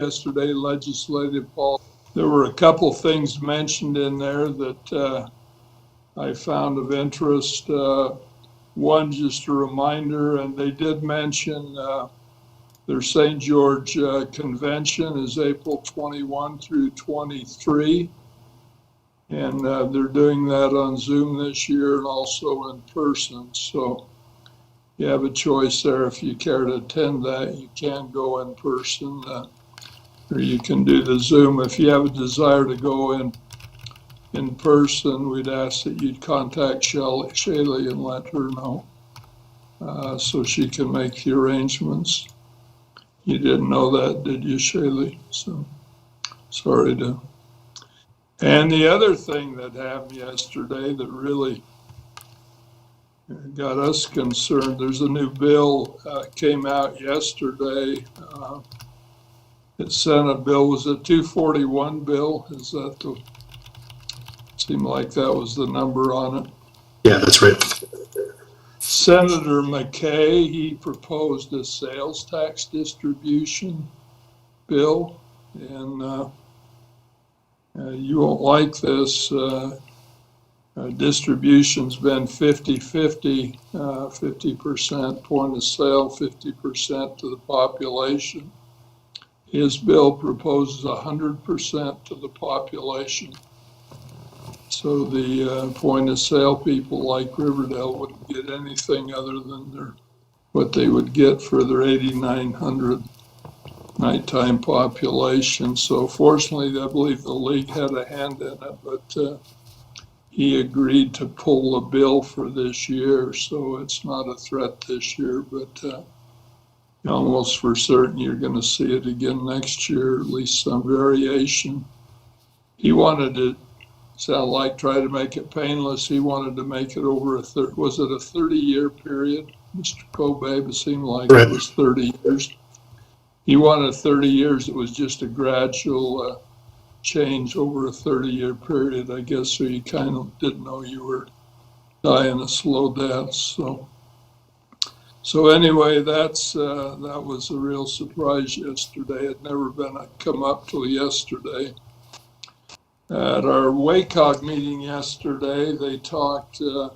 yesterday, legislative policy. There were a couple things mentioned in there that I found of interest. One, just a reminder, and they did mention their St. George convention is April 21 through 23. And they're doing that on Zoom this year and also in person. So you have a choice there. If you care to attend that, you can go in person or you can do the Zoom. If you have a desire to go in person, we'd ask that you'd contact Shaylee and let her know so she can make the arrangements. You didn't know that, did you, Shaylee? So sorry to. And the other thing that happened yesterday that really got us concerned, there's a new bill came out yesterday. The Senate bill was a 241 bill. Is that the, seemed like that was the number on it. Yeah, that's right. Senator McKay, he proposed a sales tax distribution bill, and you won't like this. Distribution's been 50-50, 50% point of sale, 50% to the population. His bill proposes 100% to the population. So the point of sale people like Riverdale wouldn't get anything other than what they would get for their 8,900 nighttime population. So fortunately, I believe the league had a hand in it, but he agreed to pull the bill for this year. So it's not a threat this year, but almost for certain you're going to see it again next year, at least some variation. He wanted to sound like try to make it painless. He wanted to make it over was it a 30-year period, Mr. Kobe? It seemed like It was 30 years. He wanted 30 years. It was just a gradual change over a 30-year period, I guess, so you kind of didn't know you were dying a slow death. So anyway, that was a real surprise yesterday. It had never been come up till yesterday. At our WACOG meeting yesterday, they talked a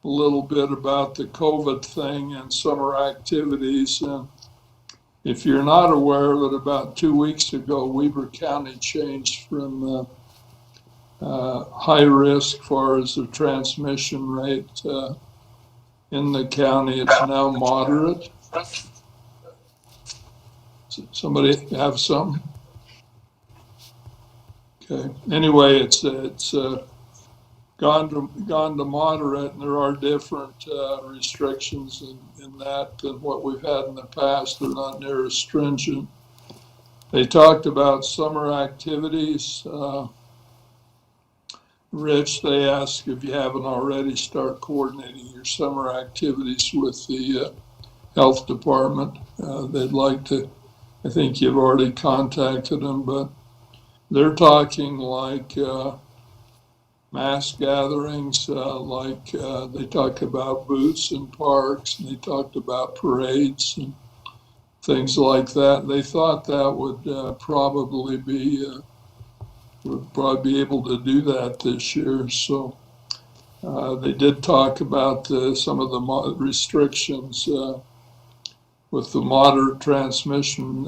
little bit about the COVID thing and summer activities. And if you're not aware of it, about 2 weeks ago, Weber County changed from high risk as far as the transmission rate in the county. It's now moderate. Somebody have something? Okay. Anyway, it's gone to moderate, and there are different restrictions in that than what we've had in the past. They're not near as stringent. They talked about summer activities. Rich, they asked if you haven't already, start coordinating your summer activities with the health department. They'd like to, I think you've already contacted them, but they're talking like mass gatherings, like they talk about booths in parks, and they talked about parades and things like that. They thought that would probably be able to do that this year. So they did talk about some of the restrictions with the moderate transmission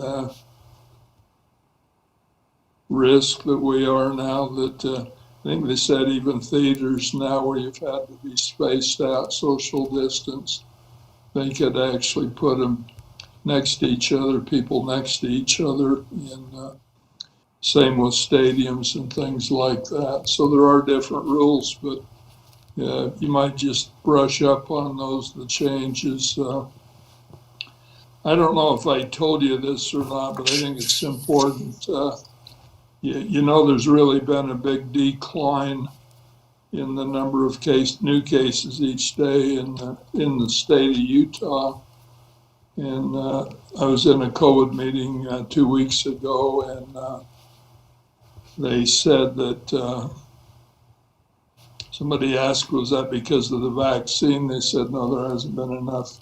risk that we are now, that I think they said even theaters now where you've had to be spaced out, social distance, they could actually put them next to each other, people next to each other, and same with stadiums and things like that. So there are different rules, but you might just brush up on those, the changes. I don't know if I told you this or not, but I think it's important. You know, there's really been a big decline in the number of new cases each day in the state of Utah. And I was in a COVID meeting 2 weeks ago, and they said that somebody asked, was that because of the vaccine? They said, no, there hasn't been enough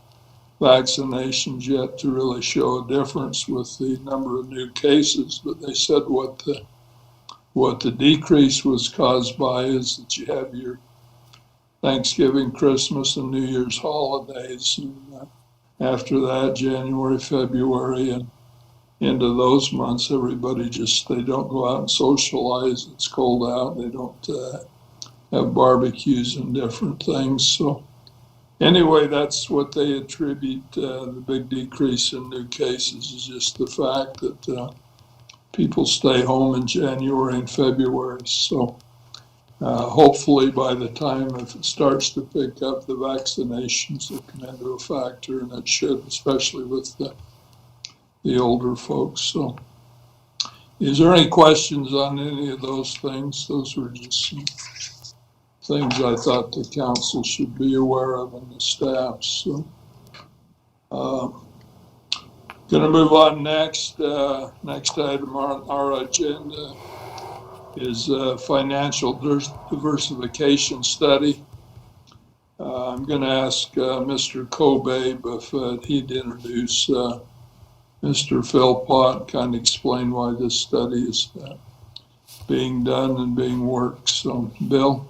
vaccinations yet to really show a difference with the number of new cases, but they said what the decrease was caused by is that you have your Thanksgiving, Christmas, and New Year's holidays. And after that, January, February, and into those months, everybody they don't go out and socialize. It's cold out. They don't have barbecues and different things. So anyway, that's what they attribute the big decrease in new cases is just the fact that people stay home in January and February. So hopefully by the time if it starts to pick up, the vaccinations will come into a factor, and it should, especially with the older folks. So is there any questions on any of those things? Those were just some things I thought the council should be aware of and the staff. So going to move on next. Next item on our agenda is financial diversification study. I'm going to ask Mr. Kobe if he'd introduce Mr. Philpott, kind of explain why this study is being done and being worked. So, Bill.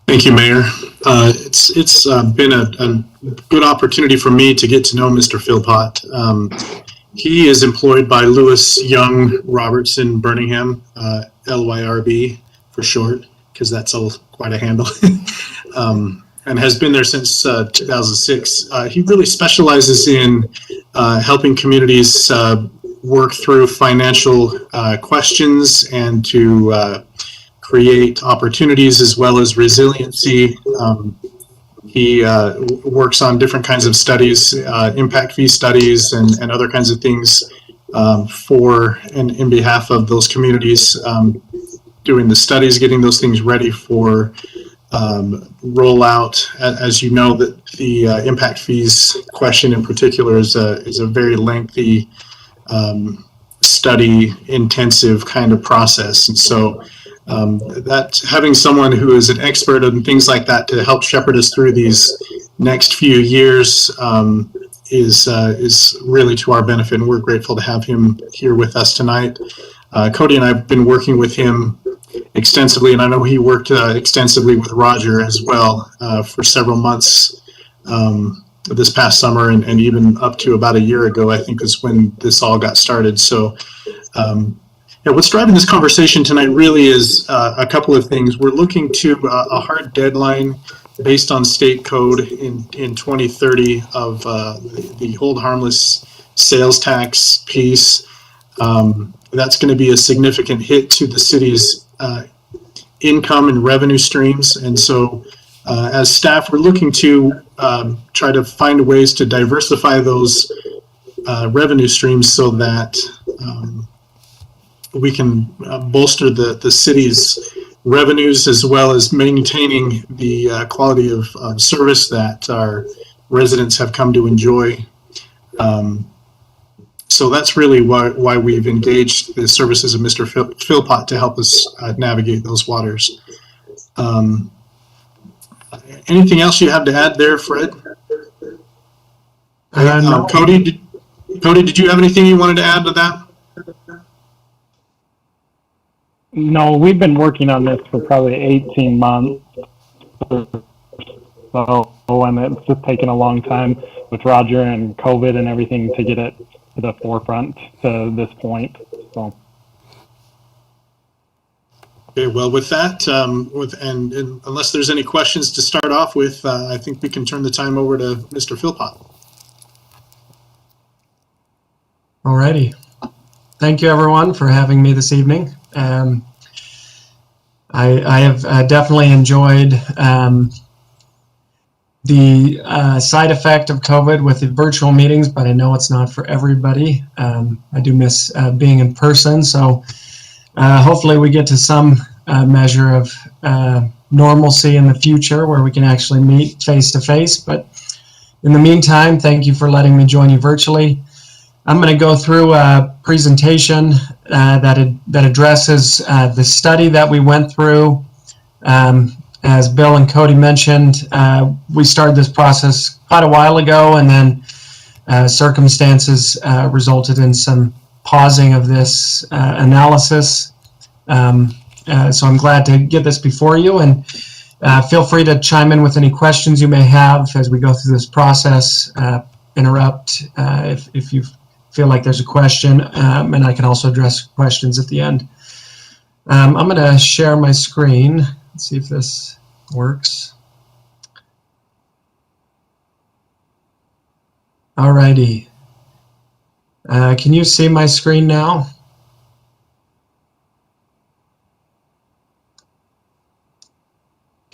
Thank you, Mayor. It's been a good opportunity for me to get to know Mr. Philpott. He is employed by Lewis Young Robertson Birmingham, LYRB for short, because that's quite a handle, and has been there since 2006. He really specializes in helping communities work through financial questions and to create opportunities as well as resiliency. He works on different kinds of studies, impact fee studies and other kinds of things for and in behalf of those communities, doing the studies, getting those things ready for rollout. As you know, that the impact fees question in particular is a very lengthy, study intensive kind of process. And so that having someone who is an expert in things like that to help shepherd us through these next few years is really to our benefit, and we're grateful to have him here with us tonight. Cody and I have been working with him extensively, and I know he worked extensively with Roger as well for several months this past summer, and even up to about a year ago, I think is when this all got started. So what's driving this conversation tonight really is a couple of things. We're looking to a hard deadline based on state code in 2030 of the hold harmless sales tax piece. That's going to be a significant hit to the city's income and revenue streams. And so as staff, we're looking to try to find ways to diversify those revenue streams so that we can bolster the city's revenues as well as maintaining the quality of service that our residents have come to enjoy. So that's really why we've engaged the services of Mr. Philpott to help us navigate those waters. Anything else you have to add there, Fred? No. Cody, did you have anything you wanted to add to that? No, we've been working on this for probably 18 months. So, and it's just taken a long time with Roger and COVID and everything to get it to the forefront to this point. So. Okay, well, with that, and unless there's any questions to start off with, I think we can turn the time over to Mr. Philpott. Alrighty. Thank you, everyone, for having me this evening. I have definitely enjoyed the side effect of COVID with the virtual meetings, but I know it's not for everybody. I do miss being in person, so hopefully we get to some measure of normalcy in the future where we can actually meet face to face. But in the meantime, thank you for letting me join you virtually. I'm going to go through a presentation that addresses the study that we went through, as Bill and Cody mentioned, we started this process quite a while ago, and then circumstances resulted in some pausing of this analysis. So I'm glad to get this before you, and feel free to chime in with any questions you may have as we go through this process. Interrupt if you feel like there's a question, and I can also address questions at the end. I'm going to share my screen. Let's see if this works. Alrighty. Can you see my screen now?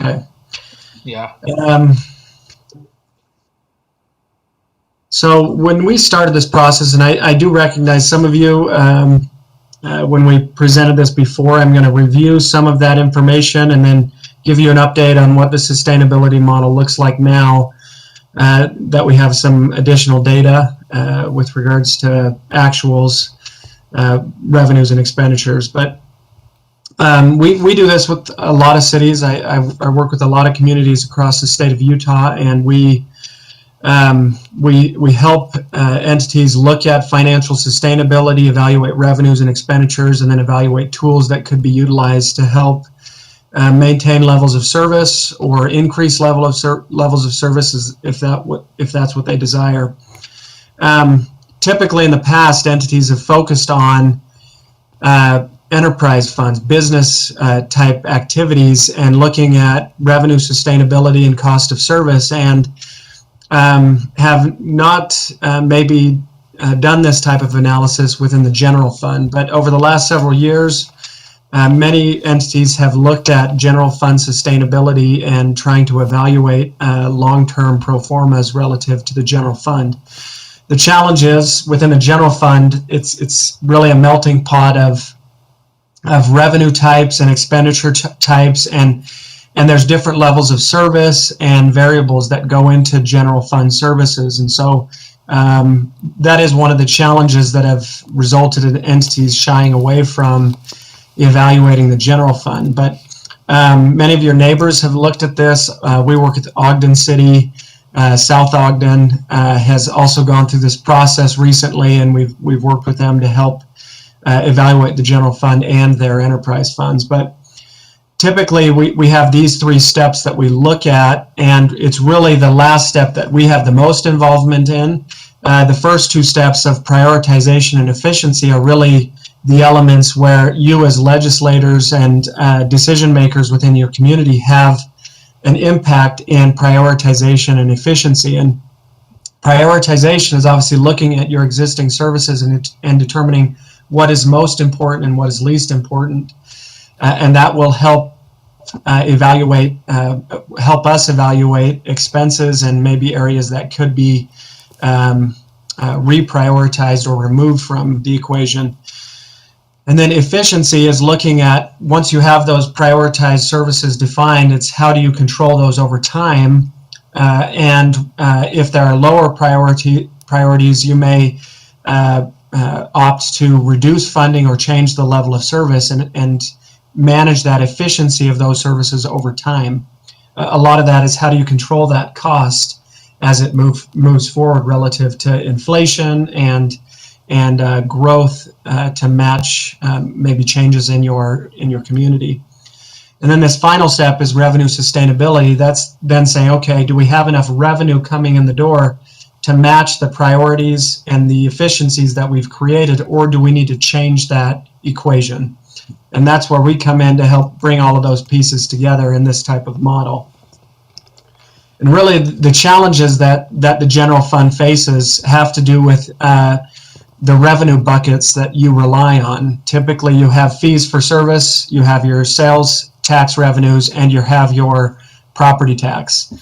Okay. Yeah. So when we started this process, and I do recognize some of you, when we presented this before, I'm going to review some of that information and then give you an update on what the sustainability model looks like now that we have some additional data with regards to actuals, revenues, and expenditures. But we do this with a lot of cities. I work with a lot of communities across the state of Utah, and we help entities look at financial sustainability, evaluate revenues and expenditures, and then evaluate tools that could be utilized to help maintain levels of service or increase levels of services if that's what they desire. Typically, in the past, entities have focused on enterprise funds, business type activities, and looking at revenue sustainability and cost of service, and have not maybe done this type of analysis within the general fund. But over the last several years, many entities have looked at general fund sustainability and trying to evaluate long-term pro formas relative to the general fund. The challenge is within the general fund, it's really a melting pot of revenue types and expenditure types, and there's different levels of service and variables that go into general fund services. And so that is one of the challenges that have resulted in entities shying away from evaluating the general fund. But many of your neighbors have looked at this. We work at Ogden City. South Ogden has also gone through this process recently, and we've worked with them to help evaluate the general fund and their enterprise funds. But typically, we have these three steps that we look at, and it's really the last step that we have the most involvement in. The first two steps of prioritization and efficiency are really the elements where you as legislators and decision makers within your community have an impact in prioritization and efficiency. And prioritization is obviously looking at your existing services and determining what is most important and what is least important. And that will help help us evaluate expenses and maybe areas that could be reprioritized or removed from the equation. And then efficiency is looking at, once you have those prioritized services defined, it's how do you control those over time, and if there are lower priorities, you may opt to reduce funding or change the level of service and manage that efficiency of those services over time. A lot of that is how do you control that cost as it moves forward relative to inflation and growth to match maybe changes in your community. And then this final step is revenue sustainability. That's then saying, okay, do we have enough revenue coming in the door to match the priorities and the efficiencies that we've created, or do we need to change that equation? And that's where we come in to help bring all of those pieces together in this type of model. And really the challenges that the general fund faces have to do with the revenue buckets that you rely on. Typically you have fees for service, you have your sales tax revenues, and you have your property tax.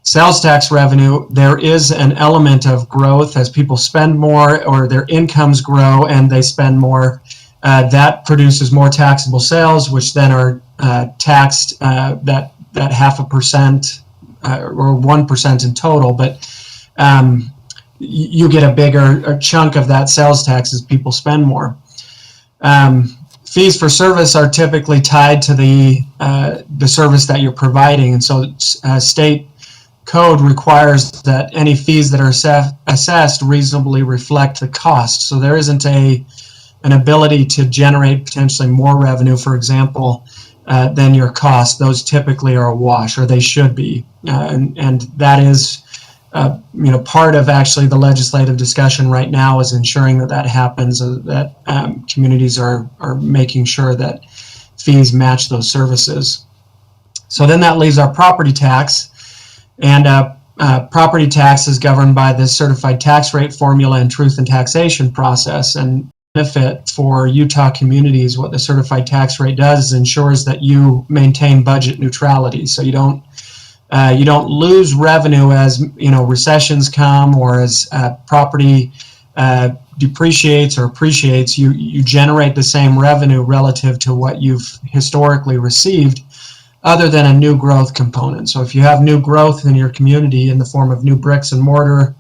Sales tax revenue, there is an element of growth as people spend more or their incomes grow and they spend more. That produces more taxable sales, which then are taxed that 0.5% or 1% in total. But you get a bigger chunk of that sales tax as people spend more. fees for service are typically tied to the service that you're providing, and so state code requires that any fees that are assessed reasonably reflect the cost. So there isn't an ability to generate potentially more revenue, for example, than your cost. Those typically are a wash, or they should be, and that is part of actually the legislative discussion right now is ensuring that happens, that communities are making sure that fees match those services. So then that leaves our property tax, and property tax is governed by the certified tax rate formula and truth in taxation process. And benefit for Utah communities, what the certified tax rate does is ensures that you maintain budget neutrality. So you don't lose revenue as recessions come, or as property depreciates or appreciates. You generate the same revenue relative to what you've historically received, other than a new growth component. So if you have new growth in your community in the form of new bricks and mortar,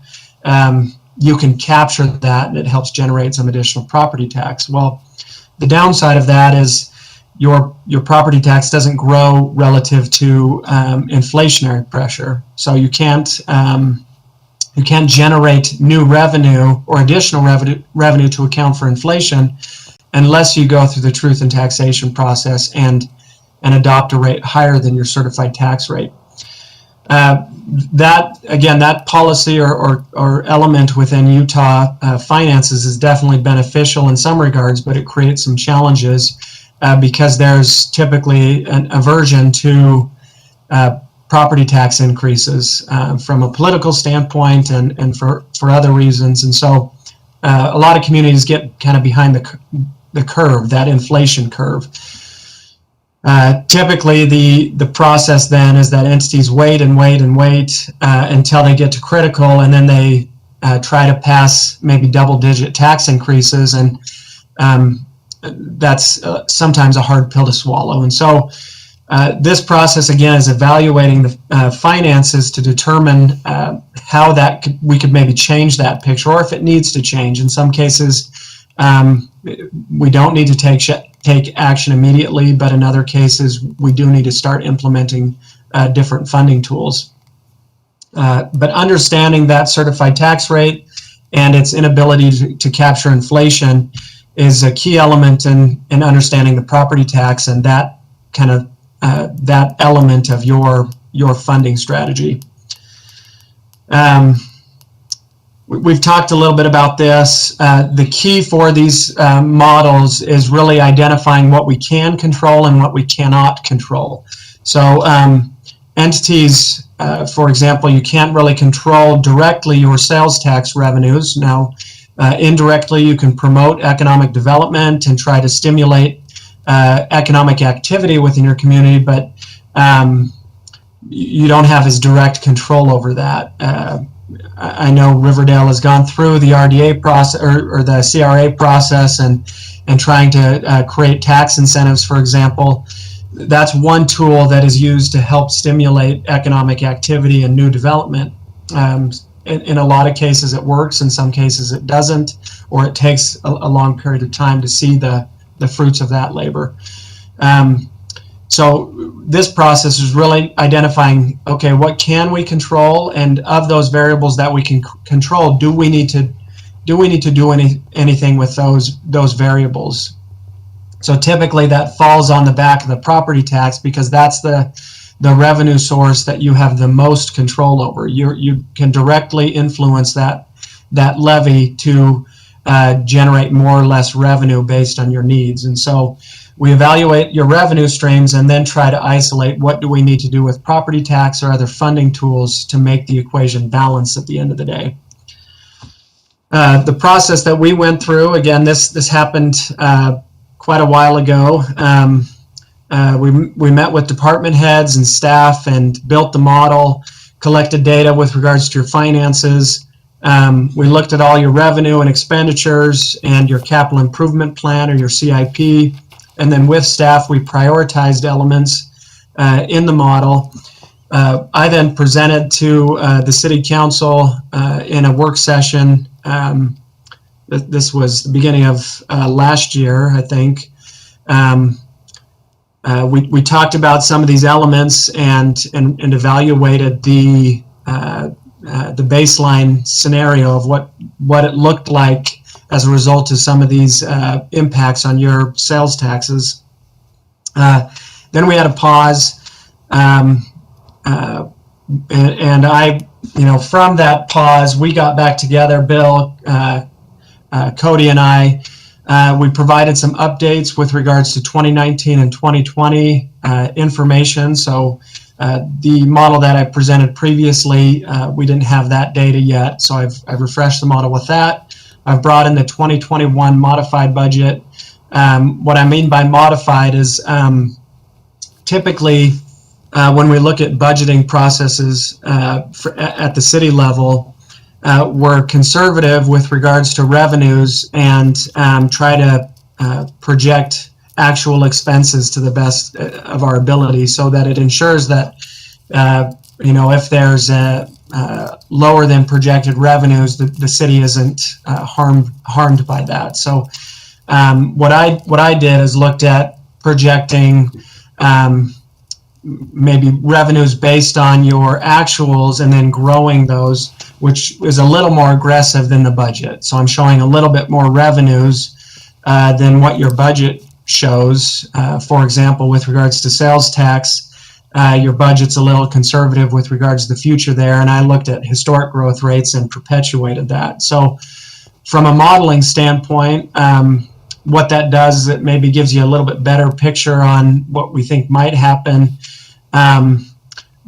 you can capture that, and it helps generate some additional property tax. Well, the downside of that is your property tax doesn't grow relative to inflationary pressure. So you can't generate new revenue or additional revenue to account for inflation unless you go through the truth in taxation process and adopt a rate higher than your certified tax rate. That policy or element within Utah finances is definitely beneficial in some regards, but it creates some challenges because there's typically an aversion to property tax increases from a political standpoint and for other reasons. And so a lot of communities get kind of behind the curve, that inflation curve. Typically, the process then is that entities wait until they get to critical, and then they try to pass maybe double-digit tax increases, and that's sometimes a hard pill to swallow. And so this process, again, is evaluating the finances to determine how we could maybe change that picture, or if it needs to change. In some cases, we don't need to take action immediately, but in other cases, we do need to start implementing different funding tools. But understanding that certified tax rate and its inability to capture inflation is a key element in understanding the property tax and that kind of that element of your funding strategy. We've talked a little bit about this. The key for these models is really identifying what we can control and what we cannot control. So entities, for example, you can't really control directly your sales tax revenues. Now, indirectly, you can promote economic development and try to stimulate economic activity within your community, but you don't have as direct control over that. I know Riverdale has gone through the RDA process or the CRA process and trying to create tax incentives, for example. That's one tool that is used to help stimulate economic activity and new development. In a lot of cases it works, in some cases it doesn't, or it takes a long period of time to see the fruits of that labor. So this process is really identifying, okay, what can we control, and of those variables that we can control, do we need to do anything with those variables? So typically that falls on the back of the property tax, because that's the revenue source that you have the most control over. You can directly influence that levy to generate more or less revenue based on your needs. And so we evaluate your revenue streams and then try to isolate what do we need to do with property tax or other funding tools to make the equation balance at the end of the day. The process that we went through, again, this happened quite a while ago. We met with department heads and staff and built the model, collected data with regards to your finances. We looked at all your revenue and expenditures and your capital improvement plan or your CIP. And then with staff, we prioritized elements in the model. I then presented to the city council in a work session. This was the beginning of last year, I think. We talked about some of these elements and evaluated the baseline scenario of what it looked like as a result of some of these impacts on your sales taxes. Then we had a pause, and I, from that pause, we got back together, Bill, Cody, and I. We provided some updates with regards to 2019 and 2020 information. So the model that I presented previously, we didn't have that data yet. So I've refreshed the model with that. I've brought in the 2021 modified budget. What I mean by modified is typically when we look at budgeting processes at the city level, we're conservative with regards to revenues and try to project actual expenses to the best of our ability, so that it ensures that if there's lower than projected revenues, the city isn't harmed by that. So what I did is looked at projecting maybe revenues based on your actuals and then growing those, which is a little more aggressive than the budget. So I'm showing a little bit more revenues than what your budget shows. For example, with regards to sales tax, your budget's a little conservative with regards to the future there, and I looked at historic growth rates and perpetuated that. So from a modeling standpoint, what that does is it maybe gives you a little bit better picture on what we think might happen.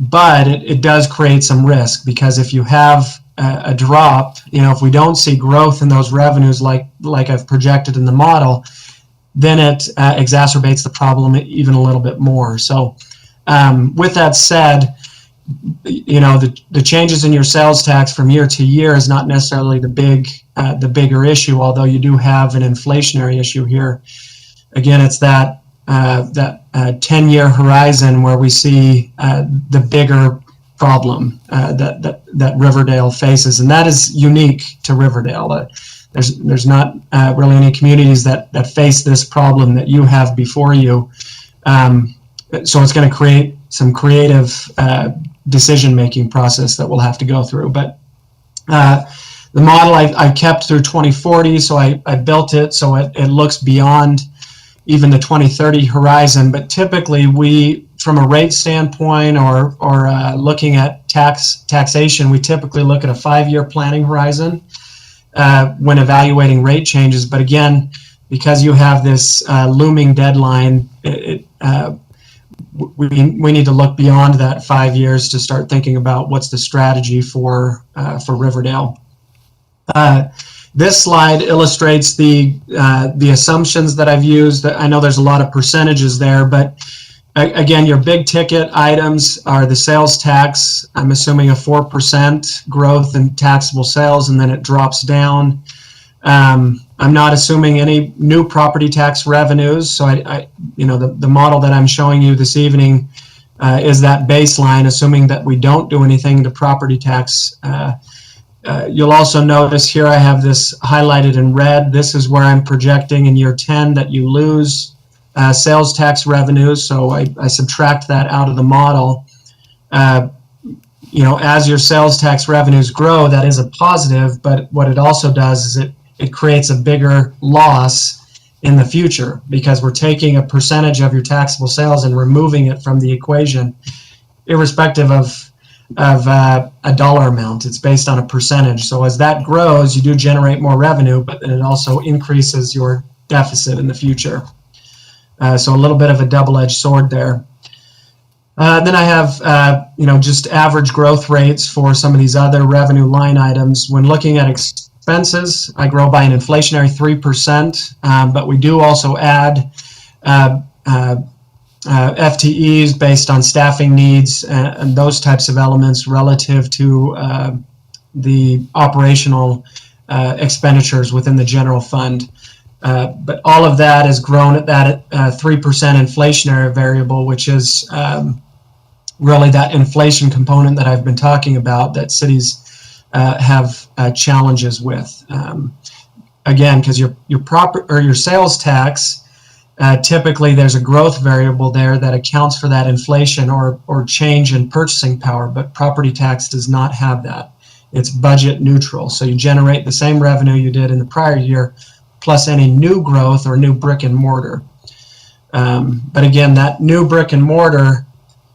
But it does create some risk, because if you have a drop, if we don't see growth in those revenues like I've projected in the model, then it exacerbates the problem even a little bit more. So with that said, the changes in your sales tax from year to year is not necessarily the bigger issue, although you do have an inflationary issue here. Again, it's that 10-year horizon where we see the bigger problem that Riverdale faces, and that is unique to Riverdale. There's not really any communities that face this problem that you have before you. So it's going to create some creative decision-making process that we'll have to go through. But the model I kept through 2040, so I built it so it looks beyond even the 2030 horizon. But typically we, from a rate standpoint or looking at taxation, we typically look at a 5-year planning horizon when evaluating rate changes. But again, because you have this looming deadline, we need to look beyond that 5 years to start thinking about what's the strategy for Riverdale. This slide illustrates the assumptions that I've used. I know there's a lot of percentages there, but again, your big ticket items are the sales tax. I'm assuming a 4% growth in taxable sales, and then it drops down. I'm not assuming any new property tax revenues. So the model that I'm showing you this evening is that baseline, assuming that we don't do anything to property tax. You'll also notice here I have this highlighted in red. This is where I'm projecting in year 10 that you lose sales tax revenues. So I subtract that out of the model. As your sales tax revenues grow, that is a positive, but what it also does is it creates a bigger loss in the future, because we're taking a percentage of your taxable sales and removing it from the equation, irrespective of a dollar amount. It's based on a percentage. So as that grows, you do generate more revenue, but then it also increases your deficit in the future. So a little bit of a double-edged sword there. Then I have, just average growth rates for some of these other revenue line items. When looking at expenses, I grow by an inflationary 3%, but we do also add FTEs based on staffing needs and those types of elements relative to the operational expenditures within the general fund. But all of that has grown at that 3% inflationary variable, which is really that inflation component that I've been talking about that cities have challenges with. Again, because your sales tax typically there's a growth variable there that accounts for that inflation or change in purchasing power, but property tax does not have that. It's budget neutral. So you generate the same revenue you did in the prior year, plus any new growth or new brick and mortar. But again, that new brick and mortar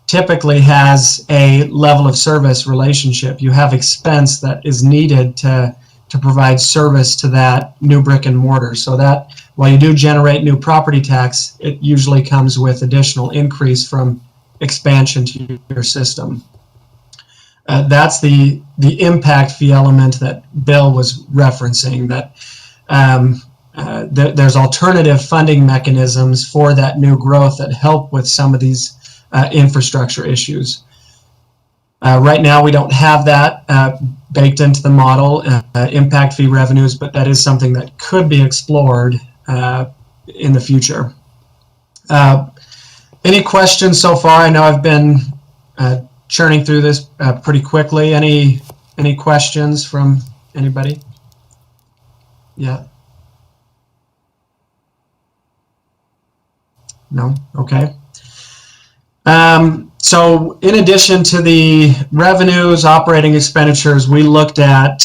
typically has a level of service relationship. You have expense that is needed to provide service to that new brick and mortar. So that while you do generate new property tax, it usually comes with additional increase from expansion to your system. That's the impact fee element that Bill was referencing, that there's alternative funding mechanisms for that new growth that help with some of these infrastructure issues. Right now, we don't have that baked into the model, impact fee revenues, but that is something that could be explored in the future. Any questions so far? I know I've been churning through this pretty quickly. Any questions from anybody? Yeah. No? Okay. So in addition to the revenues, operating expenditures, we looked at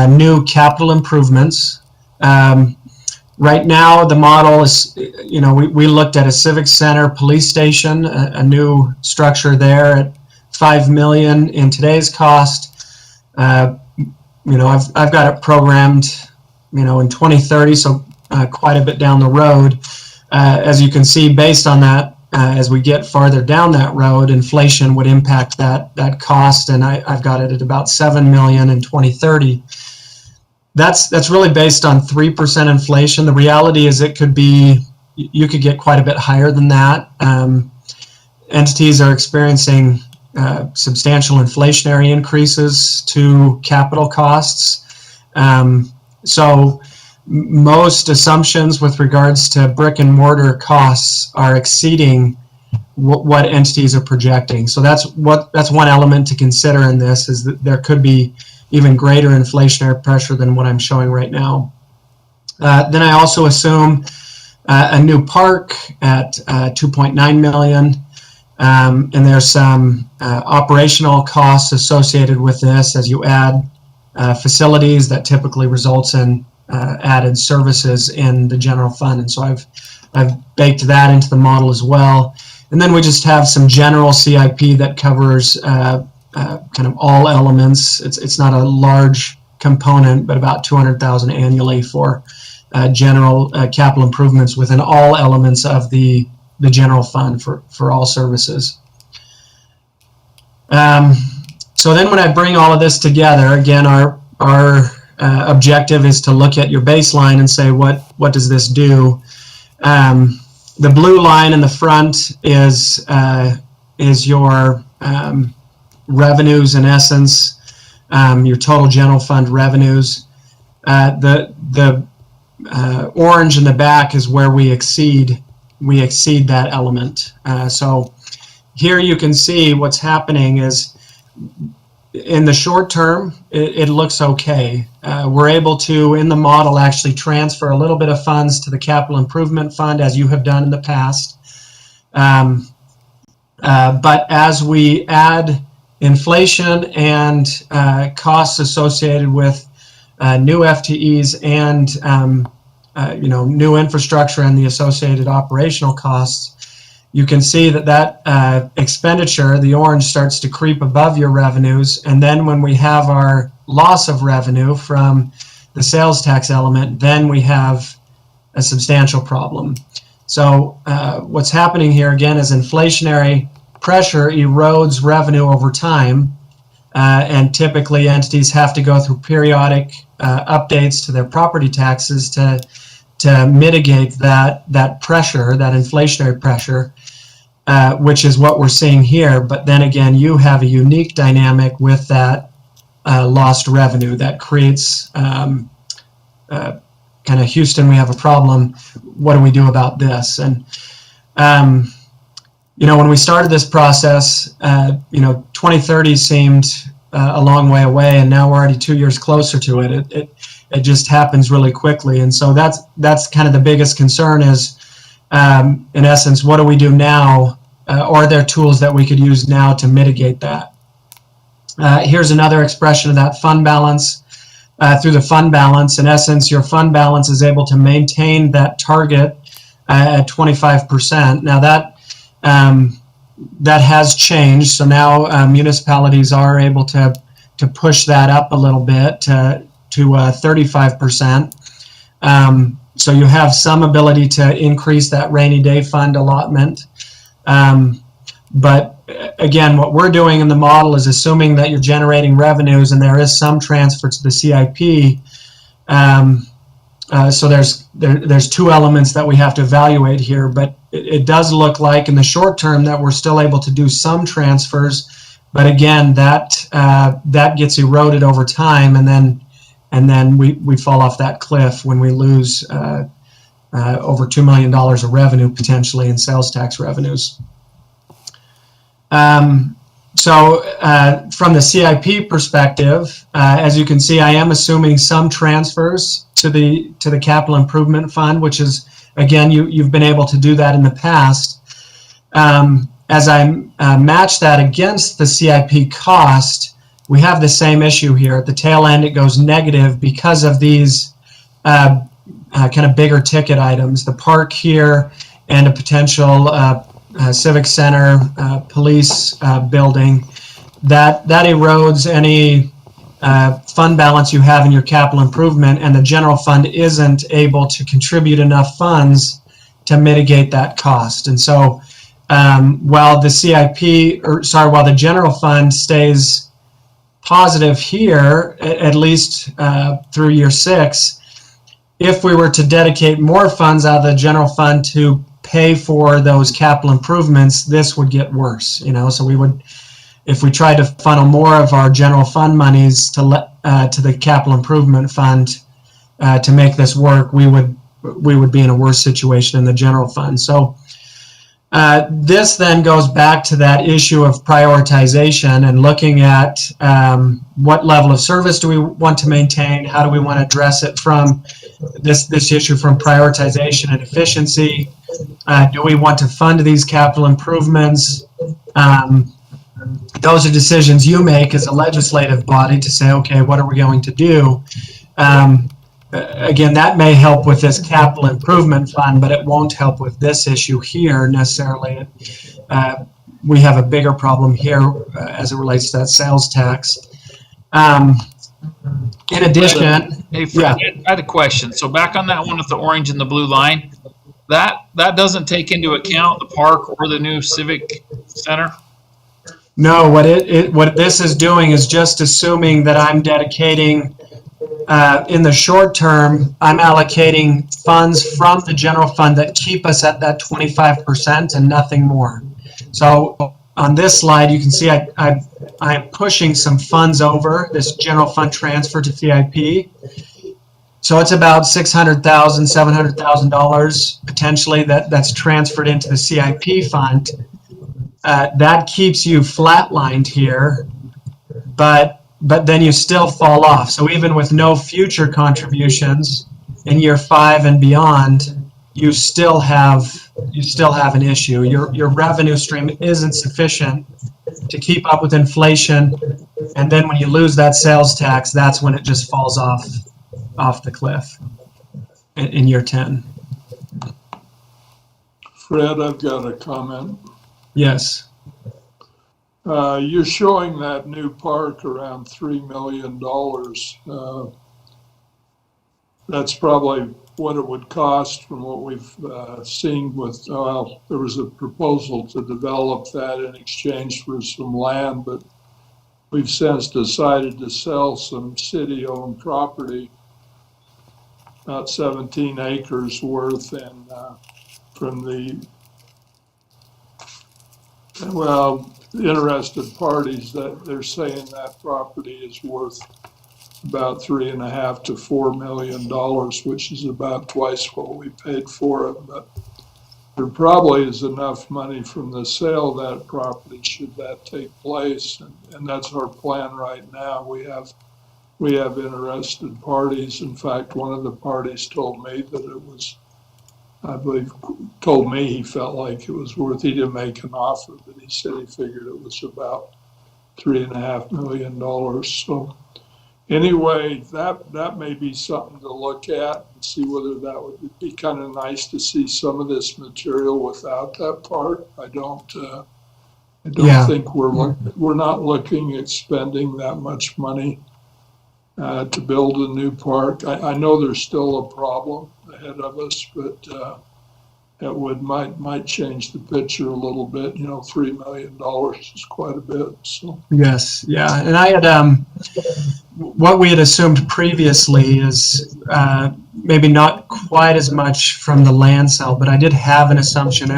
new capital improvements. Right now, the model is, we looked at a civic center, police station, a new structure there at $5 million in today's cost. I've got it programmed, in 2030, so quite a bit down the road. As you can see, based on that, as we get farther down that road, inflation would impact that cost, and I've got it at about $7 million in 2030. That's really based on 3% inflation. The reality is you could get quite a bit higher than that. Entities are experiencing substantial inflationary increases to capital costs. So most assumptions with regards to brick and mortar costs are exceeding what entities are projecting. So that's one element to consider in this, is that there could be even greater inflationary pressure than what I'm showing right now. Then I also assume a new park at $2.9 million. And there's some operational costs associated with this as you add facilities. That typically results in added services in the general fund, and so I've baked that into the model as well. And then we just have some general CIP that covers kind of all elements. It's not a large component, but about $200,000 annually for general capital improvements within all elements of the general fund for all services. So then when I bring all of this together, again, our objective is to look at your baseline and say, what does this do? The blue line in the front is your revenues, in essence, your total general fund revenues. The orange in the back is where we exceed that element. So here you can see what's happening is, in the short term, it looks okay. We're able to, in the model, actually transfer a little bit of funds to the capital improvement fund, as you have done in the past. But as we add inflation and costs associated with new FTEs and new infrastructure and the associated operational costs, you can see that expenditure, the orange, starts to creep above your revenues. And then when we have our loss of revenue from the sales tax element, then we have a substantial problem. So what's happening here, again, is inflationary pressure erodes revenue over time. And typically entities have to go through periodic updates to their property taxes to mitigate that pressure, that inflationary pressure, which is what we're seeing here. But then again, you have a unique dynamic with that lost revenue that creates kind of, Houston, we have a problem. What do we do about this? And when we started this process, 2030 seemed a long way away, and now we're already 2 years closer to it. It just happens really quickly, and so that's kind of the biggest concern is in essence, what do we do now? Or are there tools that we could use now to mitigate that? Here's another expression of that fund balance. Through the fund balance, in essence, your fund balance is able to maintain that target at 25%. Now that has changed. So now municipalities are able to push that up a little bit to 35%. So you have some ability to increase that rainy day fund allotment. But again, what we're doing in the model is assuming that you're generating revenues and there is some transfer to the CIP. So there's two elements that we have to evaluate here, but it does look like in the short term that we're still able to do some transfers, but again, that gets eroded over time, and then we fall off that cliff when we lose over $2 million of revenue potentially in sales tax revenues. So from the CIP perspective, as you can see, I am assuming some transfers to the capital improvement fund, which is, again, you've been able to do that in the past. As I match that against the CIP cost, we have the same issue here. At the tail end, it goes negative because of these kind of bigger ticket items, the park here and a potential civic center, police building. That erodes any fund balance you have in your capital improvement, and the general fund isn't able to contribute enough funds to mitigate that cost. And so while the general fund stays positive here, at least through year 6, if we were to dedicate more funds out of the general fund to pay for those capital improvements, this would get worse. So we would, if we tried to funnel more of our general fund monies to the capital improvement fund to make this work, we would be in a worse situation in the general fund. So this then goes back to that issue of prioritization and looking at what level of service do we want to maintain, how do we want to address it from this issue from prioritization and efficiency. Do we want to fund these capital improvements? Those are decisions you make as a legislative body to say, okay, what are we going to do? Again, that may help with this capital improvement fund, but it won't help with this issue here necessarily. We have a bigger problem here as it relates to that sales tax. In addition, hey Fred, yeah. I had a question. So back on that one with the orange and the blue line, that doesn't take into account the park or the new civic center? No, what this is doing is just assuming that I'm dedicating, in the short term, I'm allocating funds from the general fund that keep us at that 25% and nothing more. So on this slide, you can see I'm pushing some funds over this general fund transfer to CIP. So it's about $600,000, $700,000 potentially that's transferred into the CIP fund. That keeps you flatlined here, but then you still fall off. So even with no future contributions in year 5 and beyond, you still have an issue. Your revenue stream isn't sufficient to keep up with inflation, and then when you lose that sales tax, that's when it just falls off the cliff in year 10. Fred, I've got a comment. Yes. You're showing that new park around $3 million. That's probably what it would cost from what we've seen with, there was a proposal to develop that in exchange for some land, but we've since decided to sell some city-owned property, about 17 acres worth, and from the interested parties that they're saying that property is worth about $3.5 to $4 million, which is about twice what we paid for it. But there probably is enough money from the sale of that property should that take place, and that's our plan right now. We have interested parties. In fact, one of the parties told me that it was I believe, told me he felt like it was worth, he didn't make an offer, but he said he figured it was about $3.5 million. So anyway, that may be something to look at and see whether that would be kind of nice to see some of this material without that part. I don't Yeah. think we're not looking at spending that much money to build a new park. I know there's still a problem ahead of us, but it might change the picture a little bit. You know, $3 million is quite a bit. So Yes, yeah, and I had what we had assumed previously is maybe not quite as much from the land sale, but I did have an assumption.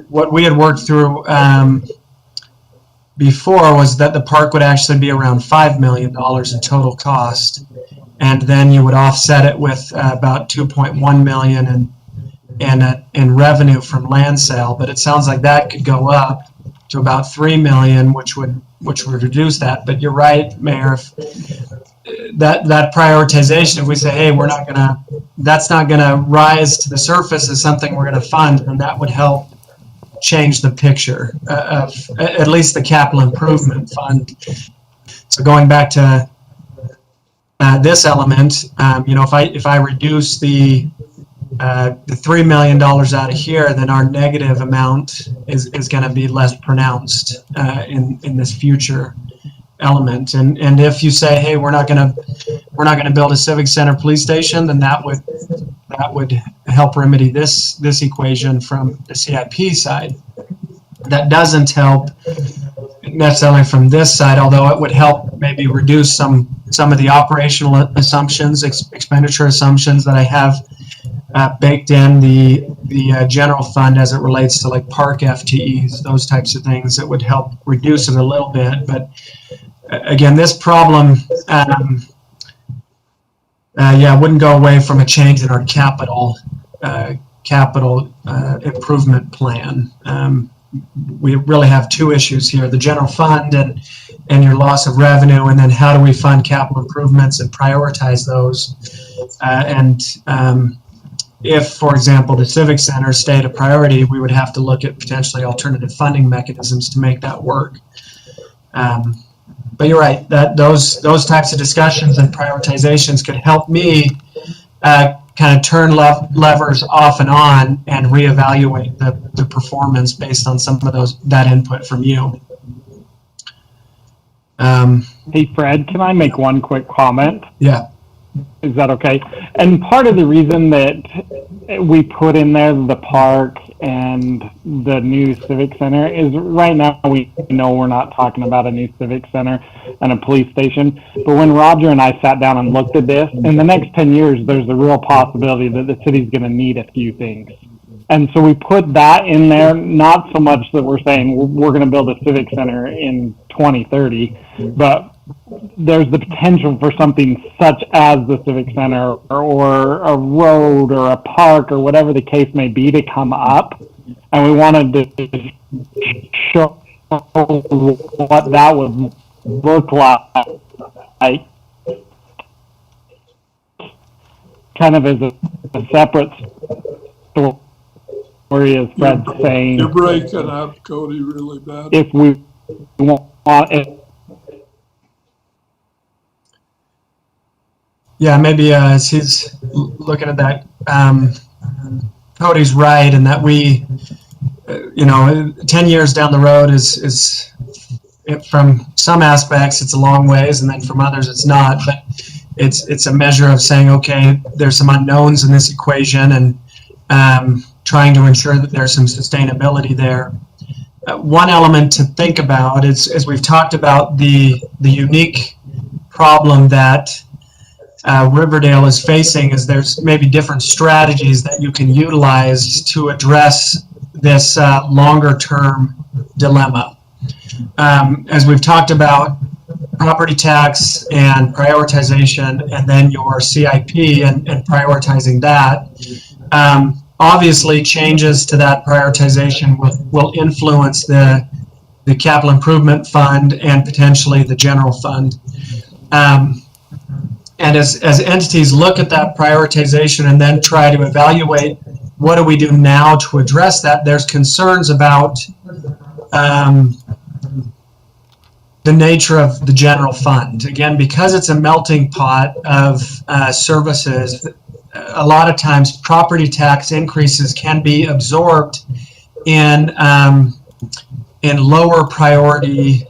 What we had worked through before was that the park would actually be around $5 million in total cost, and then you would offset it with about 2.1 million in revenue from land sale. But it sounds like that could go up to about 3 million, which would reduce that. But you're right, Mayor. If that prioritization, if we say, hey, that's not gonna rise to the surface as something we're gonna fund, then that would help change the picture of at least the capital improvement fund. So going back to this element, if I reduce the $3 million out of here, then our negative amount is going to be less pronounced in this future element. And if you say, hey, we're not going to build a civic center police station, then that would help remedy this equation from the CIP side. That doesn't help necessarily from this side, although it would help maybe reduce some of the operational assumptions, expenditure assumptions that I have baked in the general fund as it relates to like park FTEs, those types of things that would help reduce it a little bit. But again, this problem, wouldn't go away from a change in our capital improvement plan. We really have two issues here: the general fund and your loss of revenue, and then how do we fund capital improvements and prioritize those? If, for example, the Civic Center stayed a priority, we would have to look at potentially alternative funding mechanisms to make that work. But you're right, that those types of discussions and prioritizations could help me kind of turn levers off and on and reevaluate the performance based on some of that input from you. Hey, Fred, can I make one quick comment? Yeah. Is that okay? And part of the reason that we put in there the park and the new civic center is right now we know we're not talking about a new civic center and a police station. But when Roger and I sat down and looked at this, in the next 10 years, there's a real possibility that the city's going to need a few things. And so we put that in there, not so much that we're saying we're going to build a civic center in 2030, but there's the potential for something such as the civic center or a road or a park or whatever the case may be to come up. And we wanted to show what that would look like, kind of as a separate story, as Fred's saying. You're breaking up, Cody, really bad. If we want it. Yeah, maybe as he's looking at that, Cody's right, and that we, 10 years down the road is from some aspects it's a long ways, and then from others it's not. But it's a measure of saying, okay, there's some unknowns in this equation, and trying to ensure that there's some sustainability there. One element to think about is, as we've talked about, the unique problem that Riverdale is facing is there's maybe different strategies that you can utilize to address this longer term dilemma. As we've talked about, property tax and prioritization, and then your CIP and prioritizing that. Obviously, changes to that prioritization will influence the capital improvement fund and potentially the general fund. And as entities look at that prioritization and then try to evaluate what do we do now to address that? There's concerns about the nature of the general fund. Again, because it's a melting pot of services, a lot of times property tax increases can be absorbed in lower priority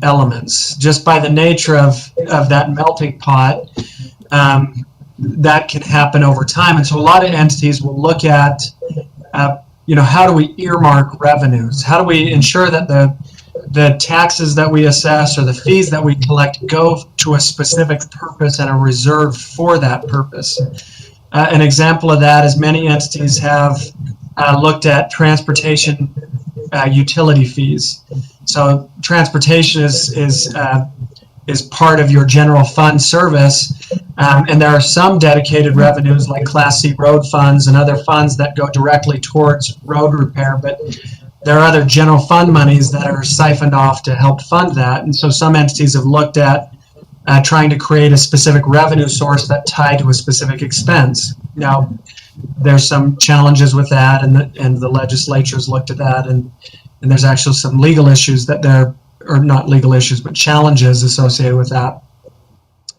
elements. Just by the nature of that melting pot, that can happen over time. And so a lot of entities will look at, how do we earmark revenues? How do we ensure that the taxes that we assess or the fees that we collect go to a specific purpose and are reserved for that purpose? An example of that is many entities have looked at transportation utility fees. So transportation is part of your general fund service, and there are some dedicated revenues like Class C road funds and other funds that go directly towards road repair, but there are other general fund monies that are siphoned off to help fund that. And so some entities have looked at trying to create a specific revenue source that tied to a specific expense. Now, there's some challenges with that, and the legislature's looked at that, and there's actually some legal issues or not legal issues, but challenges associated with that.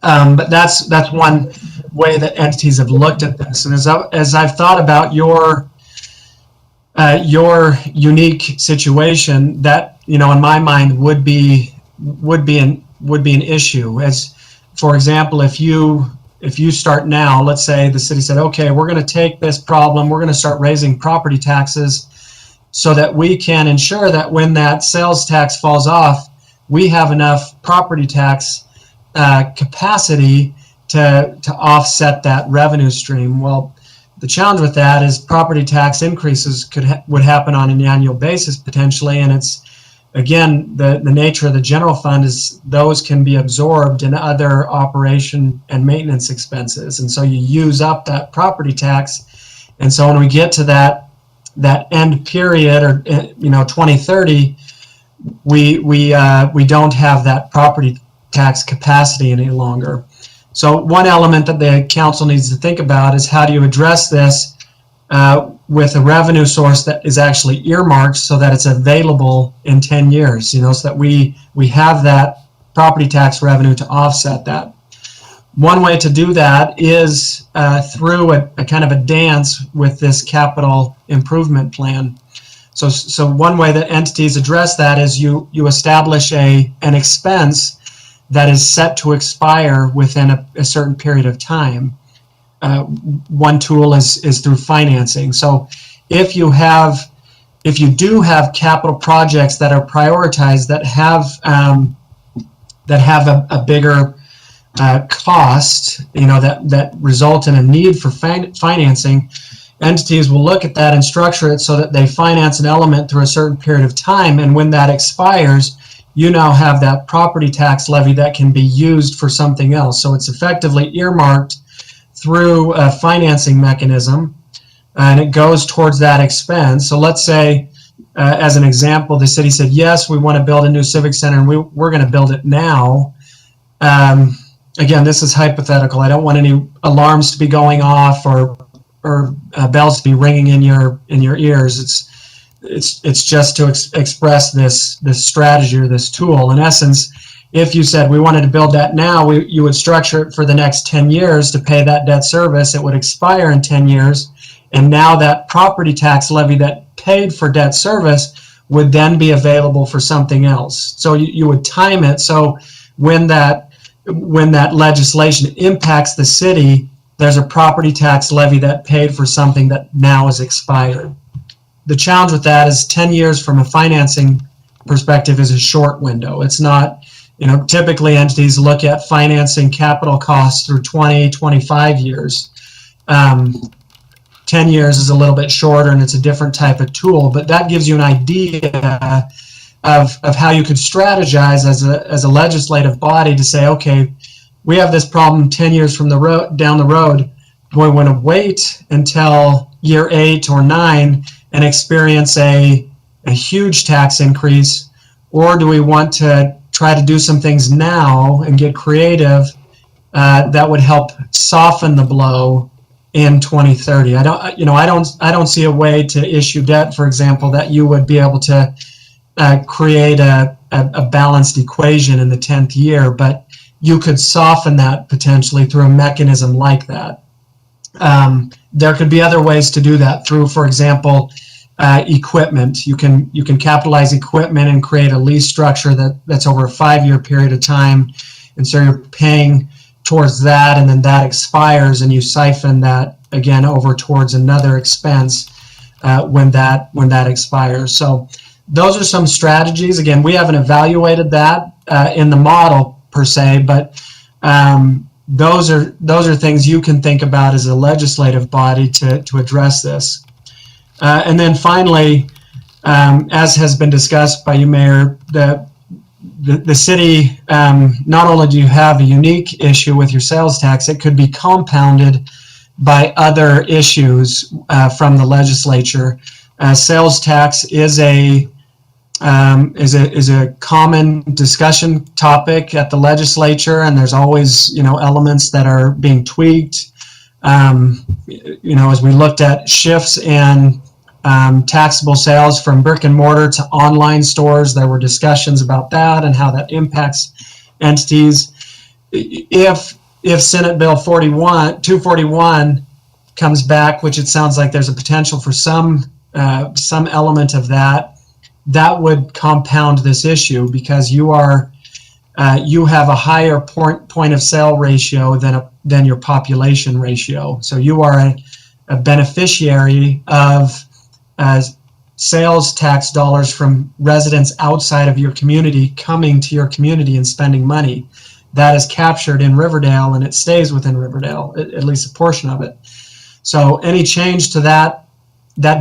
But that's one way that entities have looked at this. And as I've thought about your unique situation, that in my mind would be an issue. As for example, if you start now, let's say the city said, okay, we're going to take this problem, we're going to start raising property taxes so that we can ensure that when that sales tax falls off, we have enough property tax capacity to offset that revenue stream. Well, the challenge with that is property tax increases would happen on an annual basis potentially, and it's, again, the nature of the general fund is those can be absorbed in other operation and maintenance expenses, and so you use up that property tax. And so when we get to that end period, or 2030, we don't have that property tax capacity any longer. So one element that the council needs to think about is how do you address this with a revenue source that is actually earmarked so that it's available in 10 years, so that we have that property tax revenue to offset that. One way to do that is through a kind of a dance with this capital improvement plan. So one way that entities address that is you establish an expense that is set to expire within a certain period of time. One tool is through financing. So if you do have capital projects that are prioritized that have a bigger cost, that result in a need for financing, entities will look at that and structure it so that they finance an element through a certain period of time, and when that expires, you now have that property tax levy that can be used for something else. So it's effectively earmarked through a financing mechanism, and it goes towards that expense. So let's say, as an example, the city said, yes, we want to build a new civic center, and we're going to build it now. Again, this is hypothetical. I don't want any alarms to be going off or bells to be ringing in your ears. It's just to express this strategy or this tool. In essence, if you said we wanted to build that now, you would structure it for the next 10 years to pay that debt service. It would expire in 10 years, and now that property tax levy that paid for debt service would then be available for something else. So you would time it so when that legislation impacts the city, there's a property tax levy that paid for something that now is expired. The challenge with that is 10 years from a financing perspective is a short window. It's not, typically entities look at financing capital costs through 20, 25 years. 10 years is a little bit shorter, and it's a different type of tool, but that gives you an idea of how you could strategize as a legislative body to say, okay, we have this problem 10 years down the road. Do we want to wait until year 8 or 9 and experience a huge tax increase, or do we want to try to do some things now and get creative that would help soften the blow in 2030. I don't see a way to issue debt, for example, that you would be able to create a balanced equation in the 10th year, but you could soften that potentially through a mechanism like that. There could be other ways to do that through, for example, equipment. You can capitalize equipment and create a lease structure that's over a 5-year period of time, and so you're paying towards that, and then that expires, and you siphon that again over towards another expense when that expires. So those are some strategies. Again, we haven't evaluated that in the model per se, but those are things you can think about as a legislative body to address this. And then finally, as has been discussed by you, Mayor, the city, not only do you have a unique issue with your sales tax, it could be compounded by other issues from the legislature. Sales tax is a common discussion topic at the legislature, and there's always elements that are being tweaked. As we looked at shifts in taxable sales from brick and mortar to online stores, there were discussions about that and how that impacts entities. If Senate Bill 241 comes back, which it sounds like there's a potential for some element of that would compound this issue, because you have a higher point of sale ratio than your population ratio. So you are a beneficiary of sales tax dollars from residents outside of your community coming to your community and spending money. That is captured in Riverdale, and it stays within Riverdale, at least a portion of it. So any change to that